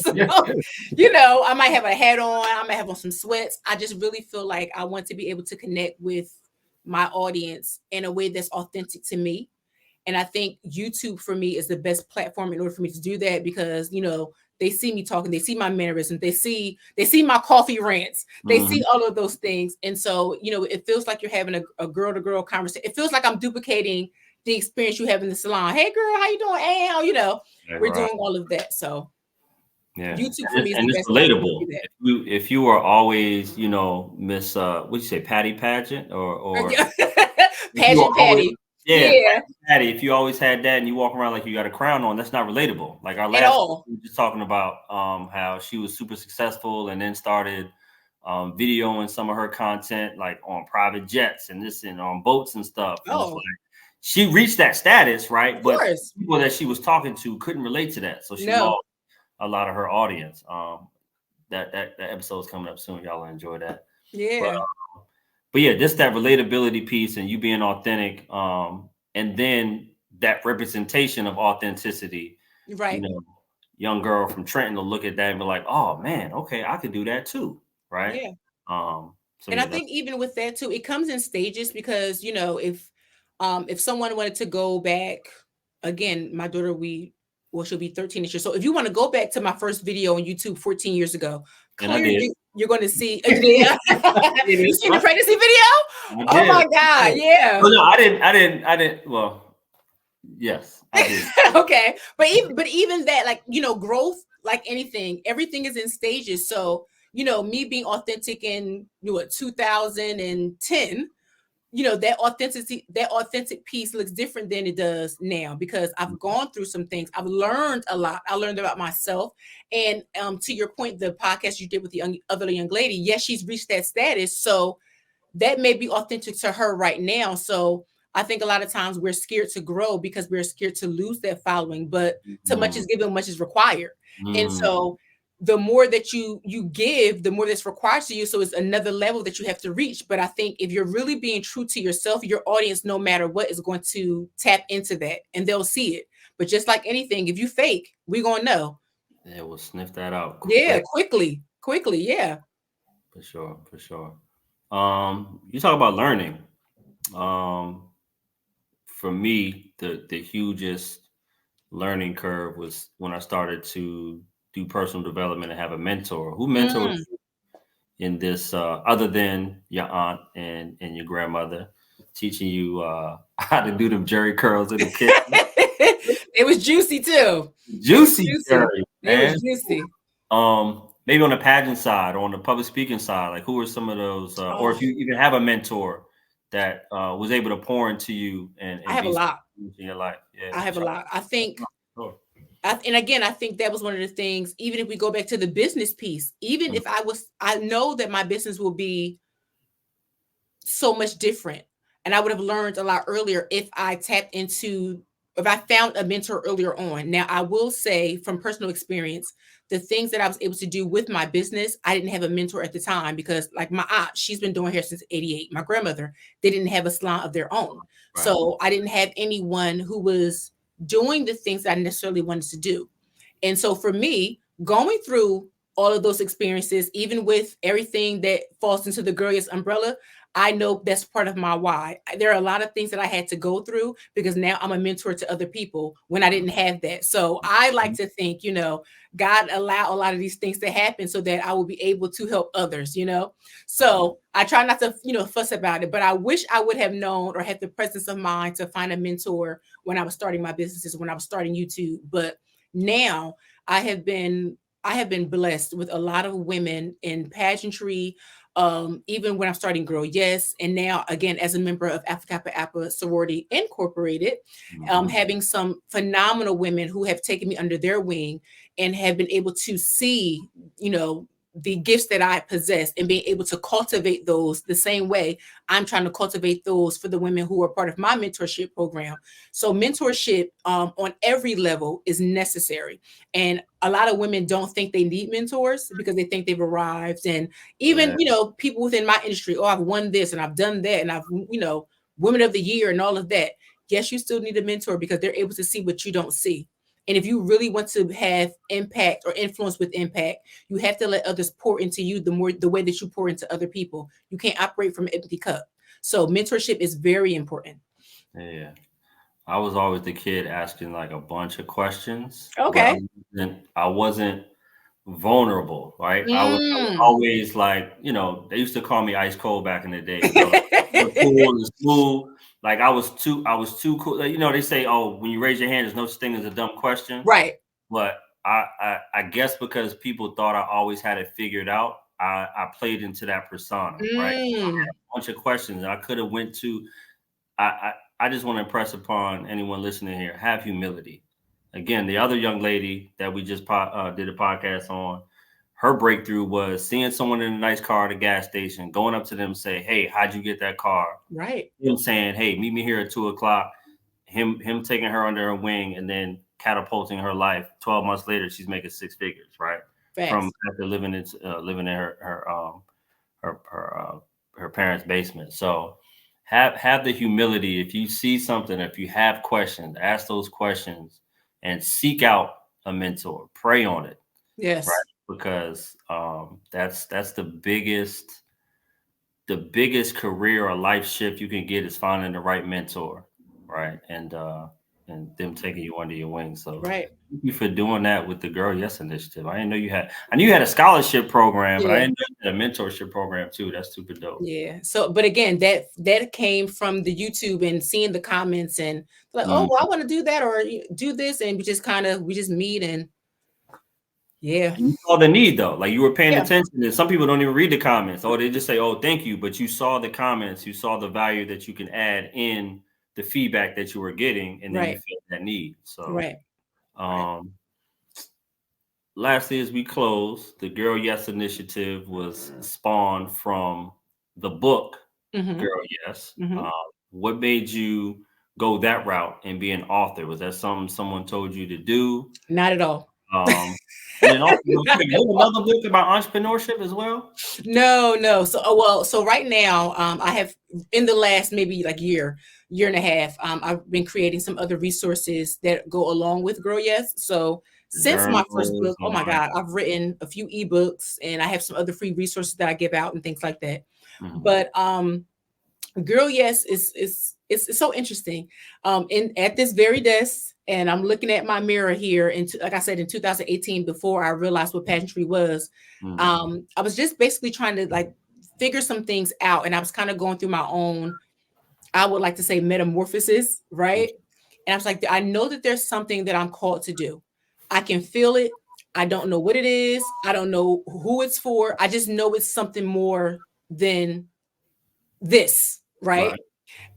So, I might have a hat on. I might have on some sweats. I just really feel like I want to be able to connect with my audience in a way that's authentic to me. And I think YouTube for me is the best platform in order for me to do that because, they see me talking, they see my mannerisms, they see my coffee rants, they see Hmm. all of those things. And so, it feels like you're having a girl to girl conversation. It feels like I'm duplicating the experience you have in the salon. Hey girl, how you doing? Hey, we're Right. doing all of that. So Yeah, YouTube for and me is the and it's best platform to relatable. do If you are always, Miss what you say, Patty Pageant, or that. if you are Pageant always, Patty. yeah, Yeah, Patty. If you always had that and you walk around like you got a crown on, that's not relatable. Like our at last, all. we were just talking about how she was super successful and then started videoing some of her content like on private jets and this and on boats and stuff, and it's like Oh, she reached that status, of right? But course. people that she was talking to couldn't relate to that, so she No. lost a lot of her audience. That episode is coming up soon. Y'all will enjoy that. But Yeah. but yeah, just that relatability piece and you being authentic, and then that representation of authenticity. You Right. know, young girl from Trenton will look at that and be like, "Oh man, okay, I could do that too." Right? Yeah. So And I yeah, that's think even with that too, it comes in stages because if someone wanted to go back again, my daughter, she'll be 13 this year. So if you want to go back to my first video on YouTube 14 years ago, and I did. clearly you're going to see. You did? You It seen the pregnancy video? I Oh did. my I God, did. yeah. Oh no, I didn't. I didn't. I didn't. Well, yes, I did. Okay, but even that, like, growth, like anything, everything is in stages. So me being authentic in 2010, that authentic piece looks different than it does now because I've gone through some things. I've learned a lot. I learned about myself. And to your point, the podcast you did with the other young lady, yes, she's reached that status. So that may be authentic to her right now. So I think a lot of times we're scared to grow because we're scared to lose that following. But to much Mm, is given, much is required. And mm, so the more that you give, the more that's required to you. So it's another level that you have to reach. But I think if you're really being true to yourself, your audience, no matter what, is going to tap into that and they'll see it. But just like anything, if you fake, we're gonna know. yeah, we'll sniff that out Yeah, quick. quickly, quickly, yeah. For sure, for sure. You talk about learning. Um, for me, the hugest learning curve was when I started to do personal development and have a mentor. Who mentored Mm. in this other than your aunt and your grandmother teaching you how to do them jerry curls in the kitchen? It was juicy too. It was Juicy juicy. jerry, It was man. juicy. Maybe on the pageant side or on the public speaking side, like who are some of those, or if Oh, you even have a mentor that was able to pour into you I and have a be so lot. huge in your life? Yeah, I have a lot. I think, sure. and again, I think that was one of the things. Even if we go back to the business piece, even Mhm. if I know that my business will be so much different. And I would have learned a lot earlier if I found a mentor earlier on. Now, I will say from personal experience, the things that I was able to do with my business, I didn't have a mentor at the time because, like my aunt, she's been doing hair since '88. My grandmother, they didn't have a salon of their own. Right. So I didn't have anyone who was doing the things that I necessarily wanted to do. And so for me, going through all of those experiences, even with everything that falls into the Girl Yes umbrella, I know that's part of my why. There are a lot of things that I had to go through because now I'm a mentor to other people when I didn't have that. So I like to think, God allow a lot of these things to happen so that I will be able to help others. Um, So I try not to, fuss about it, but I wish I would have known or had the presence of mind to find a mentor when I was starting my businesses, when I was starting YouTube. But now I have been I have been blessed with a lot of women in pageantry, even when I'm starting Girl Yes, and now again as a member of Alpha Kappa Alpha Sorority Incorporated, mhm. having some phenomenal women who have taken me under their wing and have been able to see, you know, the gifts that I possess and being able to cultivate those the same way I'm trying to cultivate those for the women who are part of my mentorship program. So mentorship on every level is necessary. And a lot of women don't think they need mentors because they think they've arrived. And even, Yeah, people within my industry, oh, I've won this and I've done that and I've, women of the year and all of that. Yes, you still need a mentor because they're able to see what you don't see. And if you really want to have impact or influence with impact, you have to let others pour into you the way that you pour into other people. You can't operate from an empty cup. So mentorship is very important. yeah. I was always the kid asking like a bunch of questions, but Okay. I wasn't vulnerable, right? I was Mm. always like, they used to call me ice cold back in the day. The cool and smooth. Like I was too cool. Like, they say, oh, when you raise your hand, there's no such thing as a dumb question. Right. But I guess because people thought I always had it figured out, I played into that persona, right? Mm. A bunch of questions. I could have went to I just want to impress upon anyone listening here: have humility. Again, the other young lady that we just did a podcast on, her breakthrough was seeing someone in a nice car at a gas station, going up to them, say, "Hey, how'd you get that car?" Right. Him saying, "Hey, meet me here at 2 o'clock." Him taking her under her wing and then catapulting her life. 12 months later, she's making six figures, right? From Facts. after living in her parents' basement. So have the humility. If you see something, if you have questions, ask those questions and seek out a mentor. Pray on it, right? Yes. Because that's the biggest career or life shift you can get is finding the right mentor, right? And them taking you under your wing. So Right. thank you for doing that with the Girl Yes Initiative. I didn't know you had. I knew you had a scholarship program, but I Yeah. didn't know you had a mentorship program too. That's super dope. Yeah. So, but again, that came from the YouTube and seeing the comments and like, oh, Mm. well, I want to do that or do this, and we just meet and yeah, And you saw the need though, like you were paying yeah, attention. And some people don't even read the comments, or they just say, "Oh, thank you," but you saw the comments, you saw the value that you can add in the feedback that you were getting, and then you right, felt that need. So, right, right. um, lastly, as we close, the Girl Yes Initiative was spawned from the book Mm-hmm. Girl Yes. Mm-hmm. What made you go that route and be an author? Was that something someone told you to do? Not at all. Um, and then also, real Not quick, at you have all. another book about entrepreneurship as well? No, no. So, so right now, I have in the last maybe like year and a half, I've been creating some other resources that go along with Girl Yes. So since my first Journals book, oh and my like, God, I've written a few ebooks and I have some other free resources that I give out and things like that. mhm. But Girl, yes, it's so interesting. In at this very desk, and I'm looking at my mirror here, and like I said, in 2018, before I realized what pageantry was, Mm, I was just basically trying to like figure some things out, and I was kind of going through my own, I would like to say, metamorphosis, mm, right? And I was like, I know that there's something that I'm called to do. I can feel it. I don't know what it is. I don't know who it's for. I just know it's something more than this, right? right.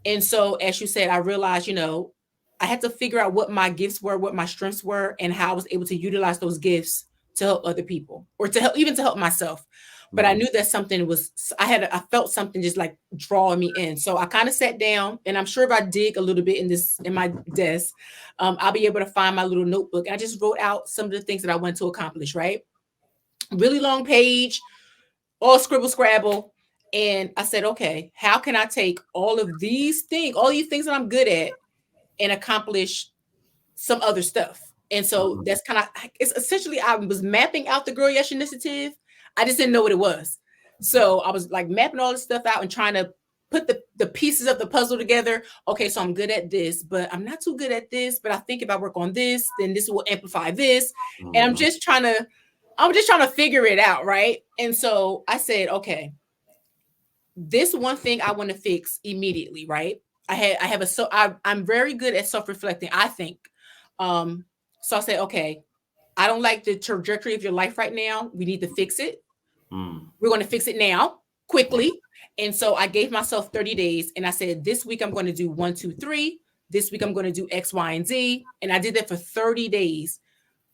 And so, as you said, I realized, I had to figure out what my gifts were, what my strengths were, and how I was able to utilize those gifts to help other people or to help, even to help myself. But I Mm, knew that something was, I felt something just like drawing me in. So I kind of sat down, and I'm sure if I dig a little bit in my desk, I'll be able to find my little notebook. I just wrote out some of the things that I want to accomplish, right? Really long page, all scribble scrabble. And I said, okay, how can I take all these things that I'm good at, and accomplish some other stuff? And so mm, that's kind of, it's essentially, I was mapping out the Girl Yes Initiative. I just didn't know what it was. So I was like mapping all this stuff out and trying to put the pieces of the puzzle together. Okay, so I'm good at this, but I'm not too good at this. But I think if I work on this, then this will amplify this. And mm, I'm just trying to figure it out, right? And so I said, okay, this one thing I want to fix immediately, right? I have a so I'm very good at self-reflecting, I think. Um, so I said, okay, I don't like the trajectory of your life right now. We need to fix it. mm, We're going to fix it now, right. quickly. And so I gave myself 30 days, and I said, this week I'm going to do one, two, three. This week I'm going to do X, Y, and Z. And I did that for 30 days.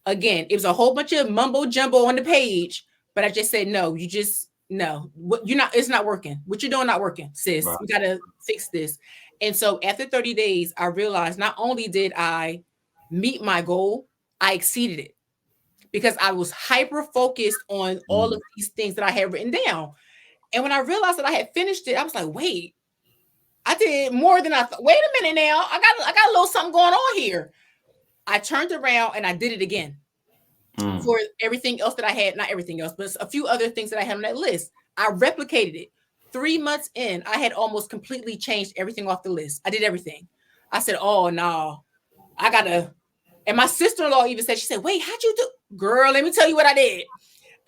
Again, it was a whole bunch of mumbo jumbo on the page, but I just said, no, you just, no, what you're not, it's not working. What you're doing not working, sis. Right. We got to fix this. And so after 30 days, I realized not only did I meet my goal, I exceeded it because I was hyper focused on all Mm, of these things that I had written down. And when I realized that I had finished it, I was like, wait, I did more than I thought. Wait a minute now. I got a little something going on here. I turned around and I did it again mm, for everything else that I had, not everything else, but a few other things that I had on that list. I replicated it. 3 months in, I had almost completely changed everything off the list. I did everything. I said, oh no, I gotta. And my sister-in-law even said, she said, wait, how'd you do? Girl, let me tell you what I did.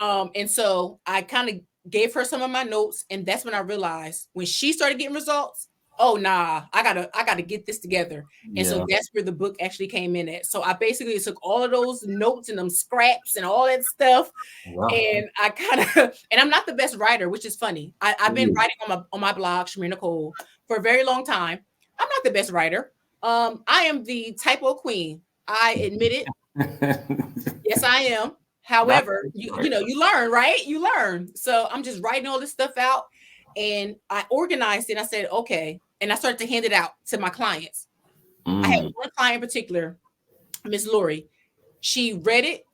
And so I kind of gave her some of my notes, and that's when I realized when she started getting results, oh nah, I gotta get this together. And so yeah. that's where the book actually came in at. So I basically took all of those notes and them scraps and all that stuff, Wow. and I kind of and I'm not the best writer, which is funny. I've been Mm. writing on my blog, Chimere Nicole, for a very long time. I'm not the best writer. I am the typo queen. I admit it. Yes, I am. Not However, you learn, right? You learn. So I'm just writing all this stuff out, and I organized it. I said, okay, and I started to hand it out to my clients. I had mm, one client in particular, Miss Lori. She read it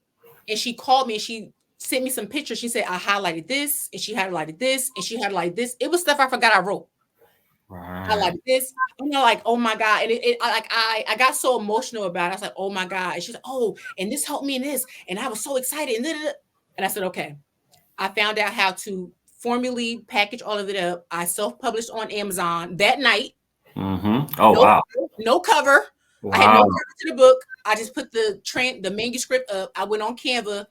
and she called me and she sent me some pictures. She said, I highlighted this and she highlighted this and she highlighted this. It was stuff I forgot I wrote. right. Highlighted this. I'm like, oh my God. And I got so emotional about it. I was like, oh my God. And she's like, oh, and this helped me in this. And I was so excited. And I said, okay. I found out how to formally package all of it up. I self-published on Amazon that night. Mm-hmm. Oh, No, wow. no cover. I had no Wow. cover to the book. I just put the manuscript up. I went on Canva,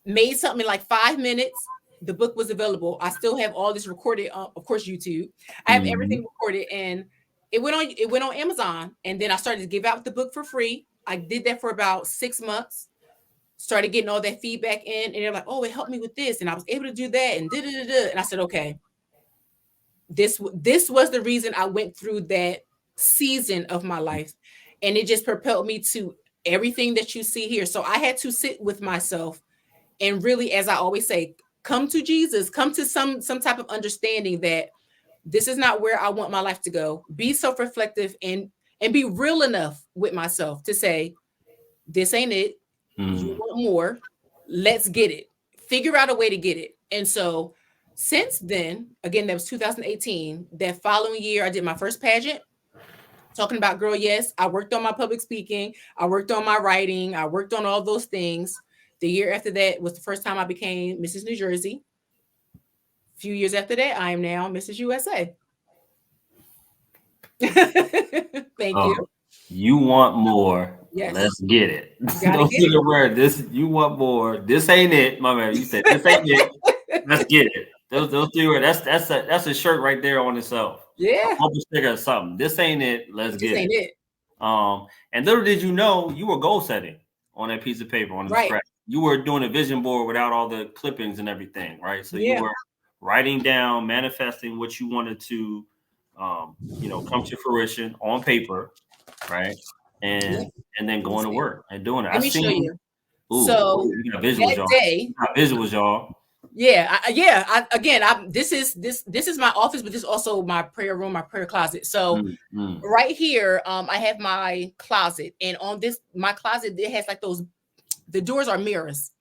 made something in like 5 minutes. The book was available. I still have all this recorded, of course, YouTube. I have Mm-hmm. everything recorded, and it went on Amazon. And then I started to give out the book for free. I did that for about 6 months. Started getting all that feedback in, and they're like, "Oh, it helped me with this," and I was able to do that, and da da da da. And I said, "Okay, this was the reason I went through that season of my life, and it just propelled me to everything that you see here." So I had to sit with myself and really, as I always say, come to Jesus, come to some type of understanding that this is not where I want my life to go. Be self-reflective and be real enough with myself to say, this ain't it. You Mm. want more. Let's get it. Figure out a way to get it. And so since then, again, that was 2018. That following year, I did my first pageant talking about Girl Yes. I worked on my public speaking. I worked on my writing. I worked on all those things. The year after that was the first time I became Mrs. New Jersey. A few years after that, I am now Mrs. USA. Thank you. Um, you want more? Yes, Let's get it. you got to Those get are it. the word. This you want more? This ain't it, my man. You said this ain't it. Let's get it. Those three words. That's a shirt right there on itself. A Yeah, bumper sticker or something. This ain't it. Let's it just get ain't it. it. And little did you know, you were goal setting on that piece of paper on the Right. scratch. You were doing a vision board without all the clippings and everything, right? So you Yeah. were writing down, manifesting what you wanted to, come to fruition on paper, right? Yeah. And and then Let me going to see. work and doing it. I Let me show seen. you. Ooh, So we got visuals, that y'all. day, We got visuals, y'all. yeah. Again, this is my office, but this is also my prayer room, my prayer closet. So Mm, mm, right here, I have my closet, and on this my closet, it has like those. The doors are mirrors.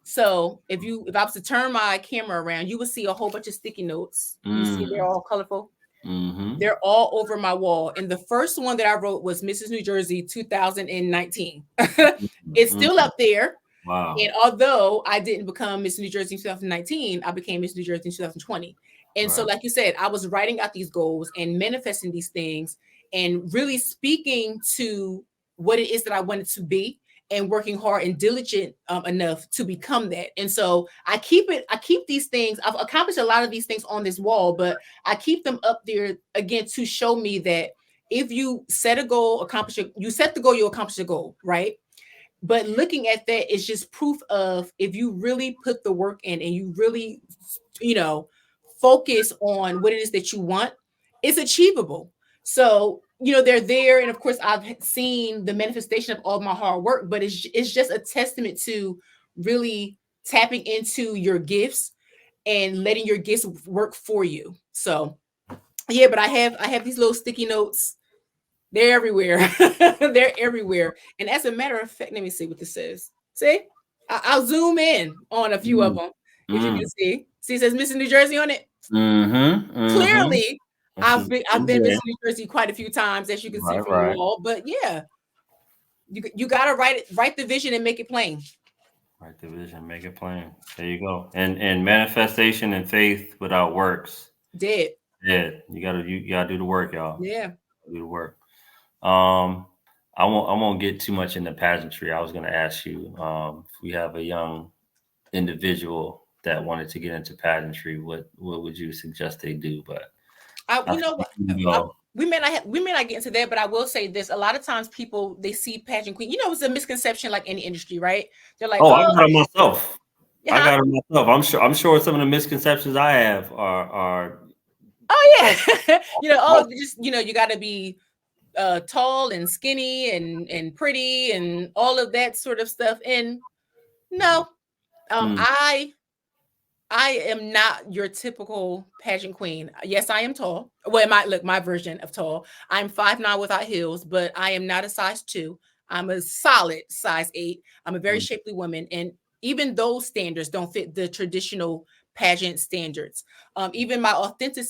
So if I was to turn my camera around, you would see a whole bunch of sticky notes. You see they're mm, all colorful. mm-hmm. They're all over my wall. And the first one that I wrote was Mrs. New Jersey 2019. It's Mm, still up there. wow. And although I didn't become Miss New Jersey in 2019, I became Miss New Jersey in 2020. And so, Right. like you said, I was writing out these goals and manifesting these things and really speaking to what it is that I wanted to be and working hard and diligent enough to become that. And so I keep these things. I've accomplished a lot of these things on this wall, but I keep them up there again to show me that if you set a goal, accomplish it, you set the goal, you accomplish the goal, right? But looking at that is just proof of if you really put the work in and you really, you know, focus on what it is that you want, it's achievable. So, they're there. And of course, I've seen the manifestation of all my hard work, but it's just a testament to really tapping into your gifts and letting your gifts work for you. So yeah, but I have these little sticky notes. They're everywhere. They're everywhere. And as a matter of fact, let me see what this says. See, I'll zoom in on a few of Mm, them, if you mm. can see. See, it says Miss New Jersey on it. Mhm, mhm. Clearly, This I've is been I've been been there. Miss New Jersey quite a few times, as you can see Right, from the right. wall. But yeah, you gotta write the vision and make it plain. Write the vision, make it plain. There you go. And manifestation and faith without works. Dead. Yeah, you gotta do the work, y'all. Yeah. Do the work. Um, I won't get too much into pageantry. I was gonna ask you, if we have a young individual that wanted to get into pageantry, what would you suggest they do? But I You know think what? you go. We may not get into that, but I will say this: a lot of times people they see pageant queen. It's a misconception, like any industry, right? They're like, Oh, I oh, got it myself. I yeah, got it myself. I'm sure some of the misconceptions I have are oh yeah, oh, just you got to be tall and skinny and pretty and all of that sort of stuff. And no, mm, I am not your typical pageant queen. Yes, I am tall. Well, my version of tall. I'm 5'9" without heels, but I am not a size 2. I'm a solid size 8. I'm a very mm, shapely woman, and even those standards don't fit the traditional pageant standards. Even my authentic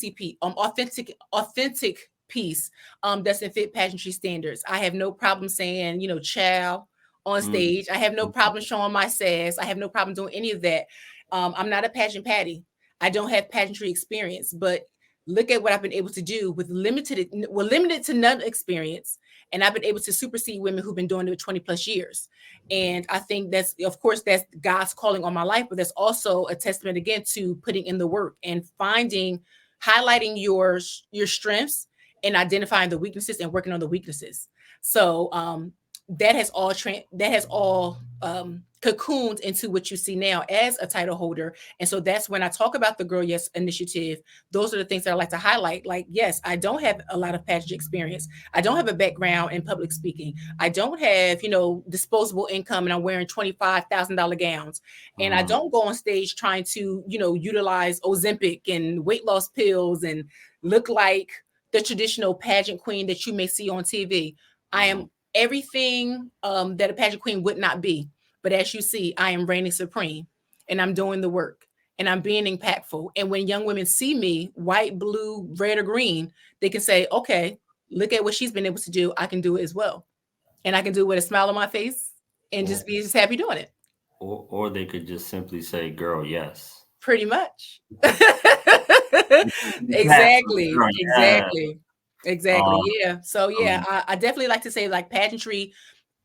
piece doesn't fit pageantry standards. I have no problem saying, "Chow" on mm, stage. I have no mm, problem showing my sass. I have no problem doing any of that. I'm not a pageant patty. I don't have pageantry experience, but look at what I've been able to do limited to none experience, and I've been able to supersede women who've been doing it 20 plus years. And I think of course, that's God's calling on my life, but that's also a testament again to putting in the work and highlighting your strengths and identifying the weaknesses and working on the weaknesses. So that has all cocooned into what you see now as a title holder. And so that's when I talk about the Girl Yes initiative. Those are the things that I like to highlight. Like, yes, I don't have a lot of pageant experience. I don't have a background in public speaking. I don't have, disposable income and I'm wearing $25,000 gowns. And I mm, don't go on stage trying to, utilize Ozempic and weight loss pills and look like the traditional pageant queen that you may see on TV. I mm. am everything that a pageant queen would not be. But as you see, I am reigning supreme and I'm doing the work and I'm being impactful. And when young women see me, white, blue, red, or green, they can say, okay, look at what she's been able to do. I can do it as well. And I can do it with a smile on my face and Or, just be just happy doing it. or they could just simply say, "Girl, yes." Pretty much. Clap for the Exactly. girl, yes. Exactly. Exactly. Um, Yeah. So yeah, um, I definitely like to say like pageantry,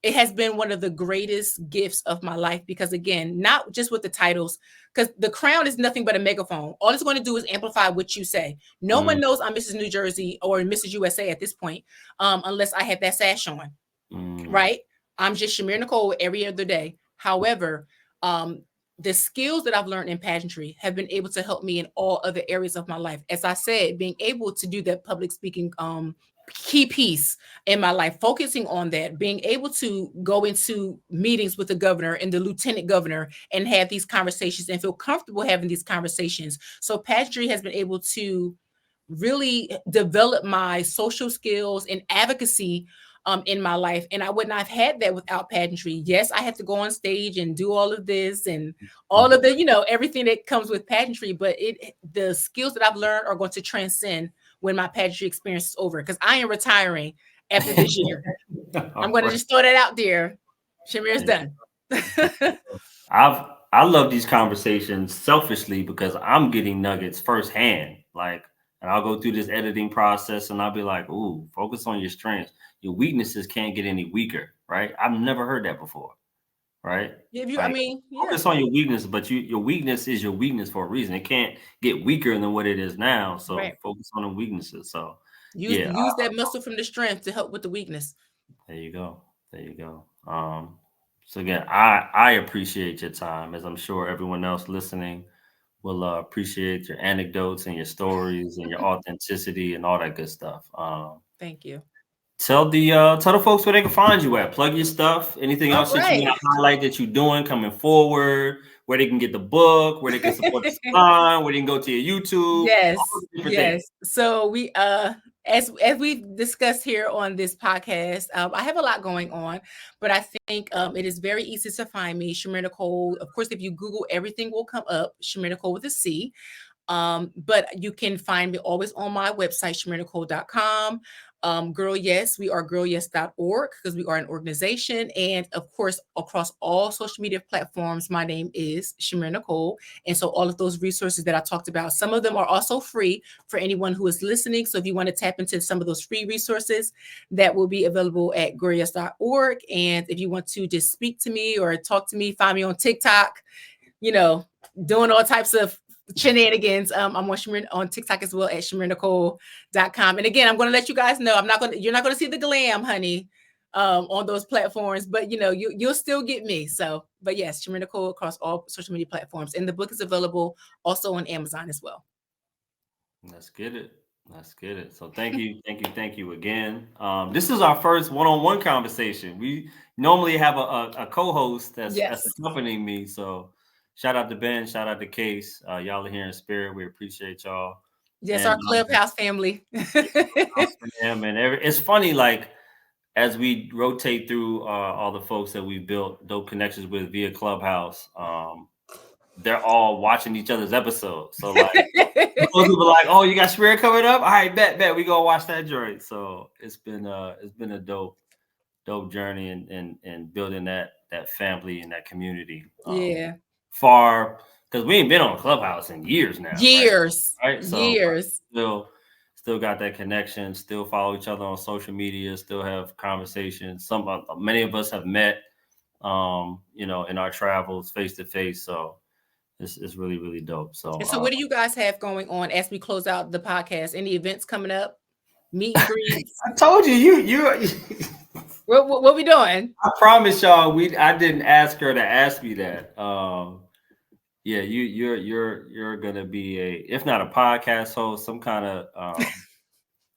it has been one of the greatest gifts of my life because again, not just with the titles, because the crown is nothing but a megaphone. All it's going to do is amplify what you say. No mm, one knows I'm Mrs. New Jersey or Mrs. USA at this point, unless I have that sash on, mm, right? I'm just Chimere Nicole every other day. However, um, the skills that I've learned in pageantry have been able to help me in all other areas of my life. As I said, being able to do that public speaking key piece in my life, focusing on that, being able to go into meetings with the governor and the lieutenant governor and have these conversations and feel comfortable having these conversations. So pageantry has been able to really develop my social skills and advocacy in my life. And I would not have had that without pageantry. Yes, I had to go on stage and do all of this and all of mm. the, everything that comes with pageantry. But the skills that I've learned are going to transcend when my pageantry experience is over. Because I am retiring after this year. I'm All going to right. just throw that out there. Shamir's done. I love these conversations selfishly because I'm getting nuggets firsthand. Like, and I'll go through this editing process and I'll be like, "Ooh, focus on your strengths. Your weaknesses can't get any weaker." Right? I've never heard that before. Right? If you, I Like, mean, yeah, focus on your weakness, but your weakness is your weakness for a reason. It can't get weaker than what it is now. So right. focus on the weaknesses. So Use yeah, use that muscle from the strength to help with the weakness. there you go. There you go. So again, I appreciate your time, as I'm sure everyone else listening will appreciate your anecdotes and your stories and your authenticity and all that good stuff. Thank you. Tell the folks where they can find you at. Plug your stuff. Anything All else that you right. want to highlight that you're doing coming forward, where they can get the book, where they can support the salon, where they can go to your YouTube, all Yes, the different things. yes. So we as we've discussed here on this podcast, I have a lot going on, but I think it is very easy to find me, Chimere Nicole. Of course, if you Google, everything will come up, Chimere Nicole with a C. But you can find me always on my website, shamirenicole.com. Girl Yes, we are girlyes.org because we are an organization. And of course, across all social media platforms, my name is Chimere Nicole. And so all of those resources that I talked about, some of them are also free for anyone who is listening. So if you want to tap into some of those free resources, that will be available at girlyes.org. And if you want to just speak to me or talk to me, find me on TikTok, you know, doing all types of shenanigans. I'm on on TikTok as well at shamirenicole.com. And again, I'm going to let you guys know you're not going to see the glam, honey, on those platforms, but you'll still get me. So, but yes, Chimere Nicole across all social media platforms. And the book is available also on Amazon as well. Let's get it. Let's get it. So thank you again. This is our first one-on-one conversation. We normally have a co-host that's Yes. accompanying me. So shout out to Ben, shout out to Case. Y'all are here in spirit. We appreciate y'all. Yes, And our Clubhouse family. it's funny, like as we rotate through all the folks that we built dope connections with via Clubhouse, they're all watching each other's episodes. So like those people like, oh, you got Spirit coming up? All right, bet. We gonna watch that joint. So it's been a dope journey and building that family and that community. Yeah. Far because we ain't been on Clubhouse in years now, right? Years. Right. So Years. still got that connection, still follow each other on social media, still have conversations. Many of us have met in our travels face to face. So it's really, really dope. So And so, what do you guys have going on as we close out the podcast? Any events coming up? Meet and greets? I told you What we doing? I promise y'all I didn't ask her to ask me that. Yeah, you're gonna be if not a podcast host, some kind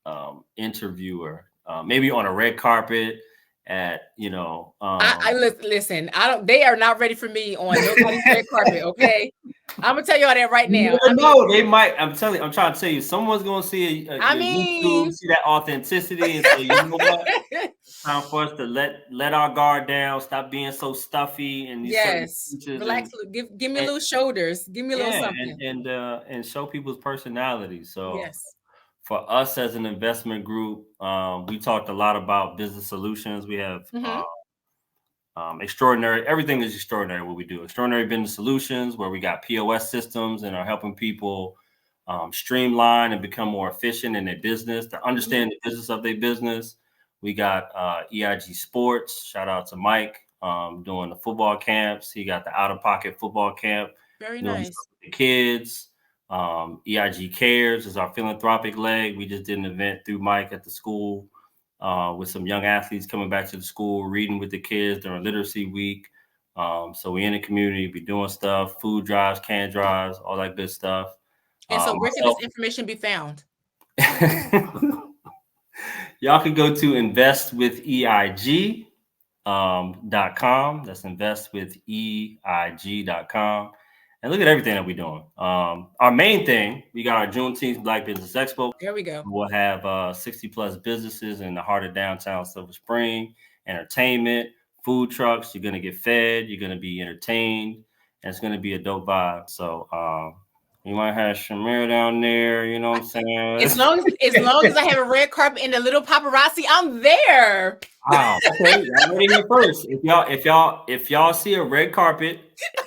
of interviewer, maybe on a red carpet at I listen. I don't. They are not ready for me on nobody's red carpet. Okay, I'm gonna tell y'all that right you now. never know. They might. I'm trying to tell you, someone's gonna see I your YouTube, mean, see that authenticity, and say, you know what? Time for us to let our guard down, stop being so stuffy and these certain yes. speeches Relax. Give me a and little shoulders. Give me a little yeah, something. and show people's personality. So Yes. for us as an investment group, we talked a lot about business solutions. We have Mm-hmm. extraordinary. Everything is extraordinary. What we do, extraordinary business solutions, where we got POS systems and are helping people streamline and become more efficient in their business, to understand the business of their business. We got E.I.G Sports. Shout out to Mike doing the football camps. He got the out of pocket football camp, Very doing nice. stuff with the kids. E.I.G Cares is our philanthropic leg. We just did an event through Mike at the school with some young athletes coming back to the school, reading with the kids during Literacy Week. So we in the community, be doing stuff, food drives, can drives, all that good stuff. And so where can this information be found? Y'all can go to investwitheig.com. That's investwitheig.com. And look at everything that we're doing. Our main thing, we got our Juneteenth Black Business Expo. There we go. We'll have 60 plus businesses in the heart of downtown Silver Spring, entertainment, food trucks. You're going to get fed. You're going to be entertained. And it's going to be a dope vibe. So you might have Chimere down there. You know what I'm saying? As long as I have a red carpet and a little paparazzi, I'm there. Wow. Okay. Y'all ready here first. If y'all see a red carpet,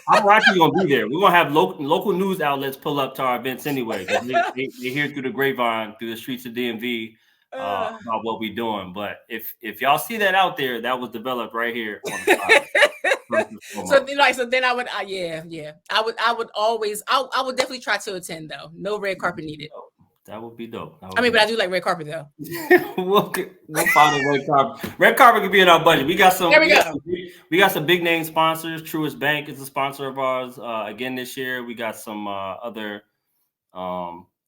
I'm actually gonna be there. We're gonna have local news outlets pull up to our events anyway. They hear through the grapevine, through the streets of DMV about what we're doing. But if y'all see that out there, that was developed right here on the side. So then I would I would definitely try to attend though. No red carpet needed. That would be dope. But I do like red carpet though. we'll find a red carpet. Red carpet could be in our budget. We got some. We got some big name sponsors. Truist Bank is a sponsor of ours again this year. We got some other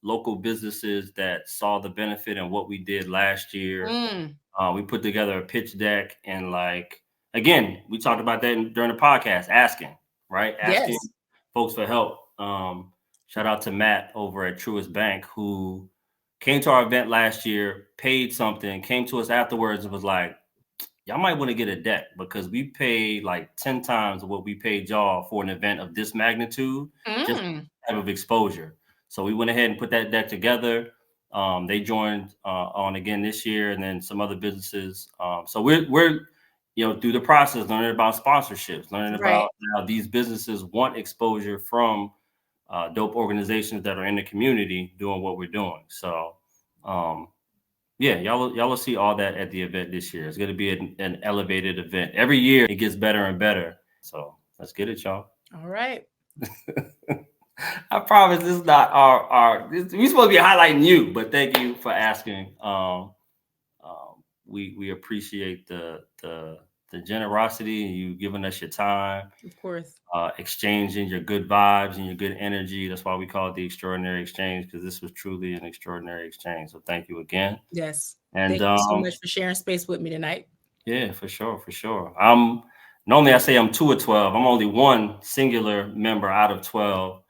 local businesses that saw the benefit in what we did last year. We put together a pitch deck and again, we talked about that during the podcast, asking folks for help. Shout out to Matt over at Truist Bank, who came to our event last year, paid something, came to us afterwards and was like, y'all might want to get a deck because we paid like 10 times what we paid y'all for an event of this magnitude, just type of exposure. So we went ahead and put that deck together. They joined on again this year, and then some other businesses. So we're through the process, learning about sponsorships, learning about how these businesses want exposure from dope organizations that are in the community doing what we're doing. So, y'all will see all that at the event this year. It's going to be an elevated event. Every year it gets better and better. So let's get it, y'all. All right. I promise this is not we're supposed to be highlighting you, but thank you for asking. We appreciate the generosity and you giving us your time. Of course. Exchanging your good vibes and your good energy. That's why we call it the Extraordinary Exchange, because this was truly an extraordinary exchange. So thank you again. Yes. And thank you so much for sharing space with me tonight. Yeah, for sure. Normally I say I'm 2 of 12. I'm only one singular member out of 12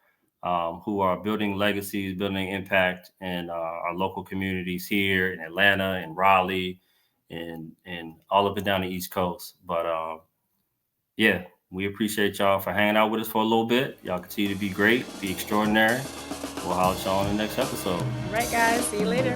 who are building legacies, building impact in our local communities here in Atlanta and Raleigh and all up and down the East Coast. But we appreciate y'all for hanging out with us for a little bit. Y'all continue to be great, be extraordinary. We'll holler at y'all on the next episode. All right, guys. See you later.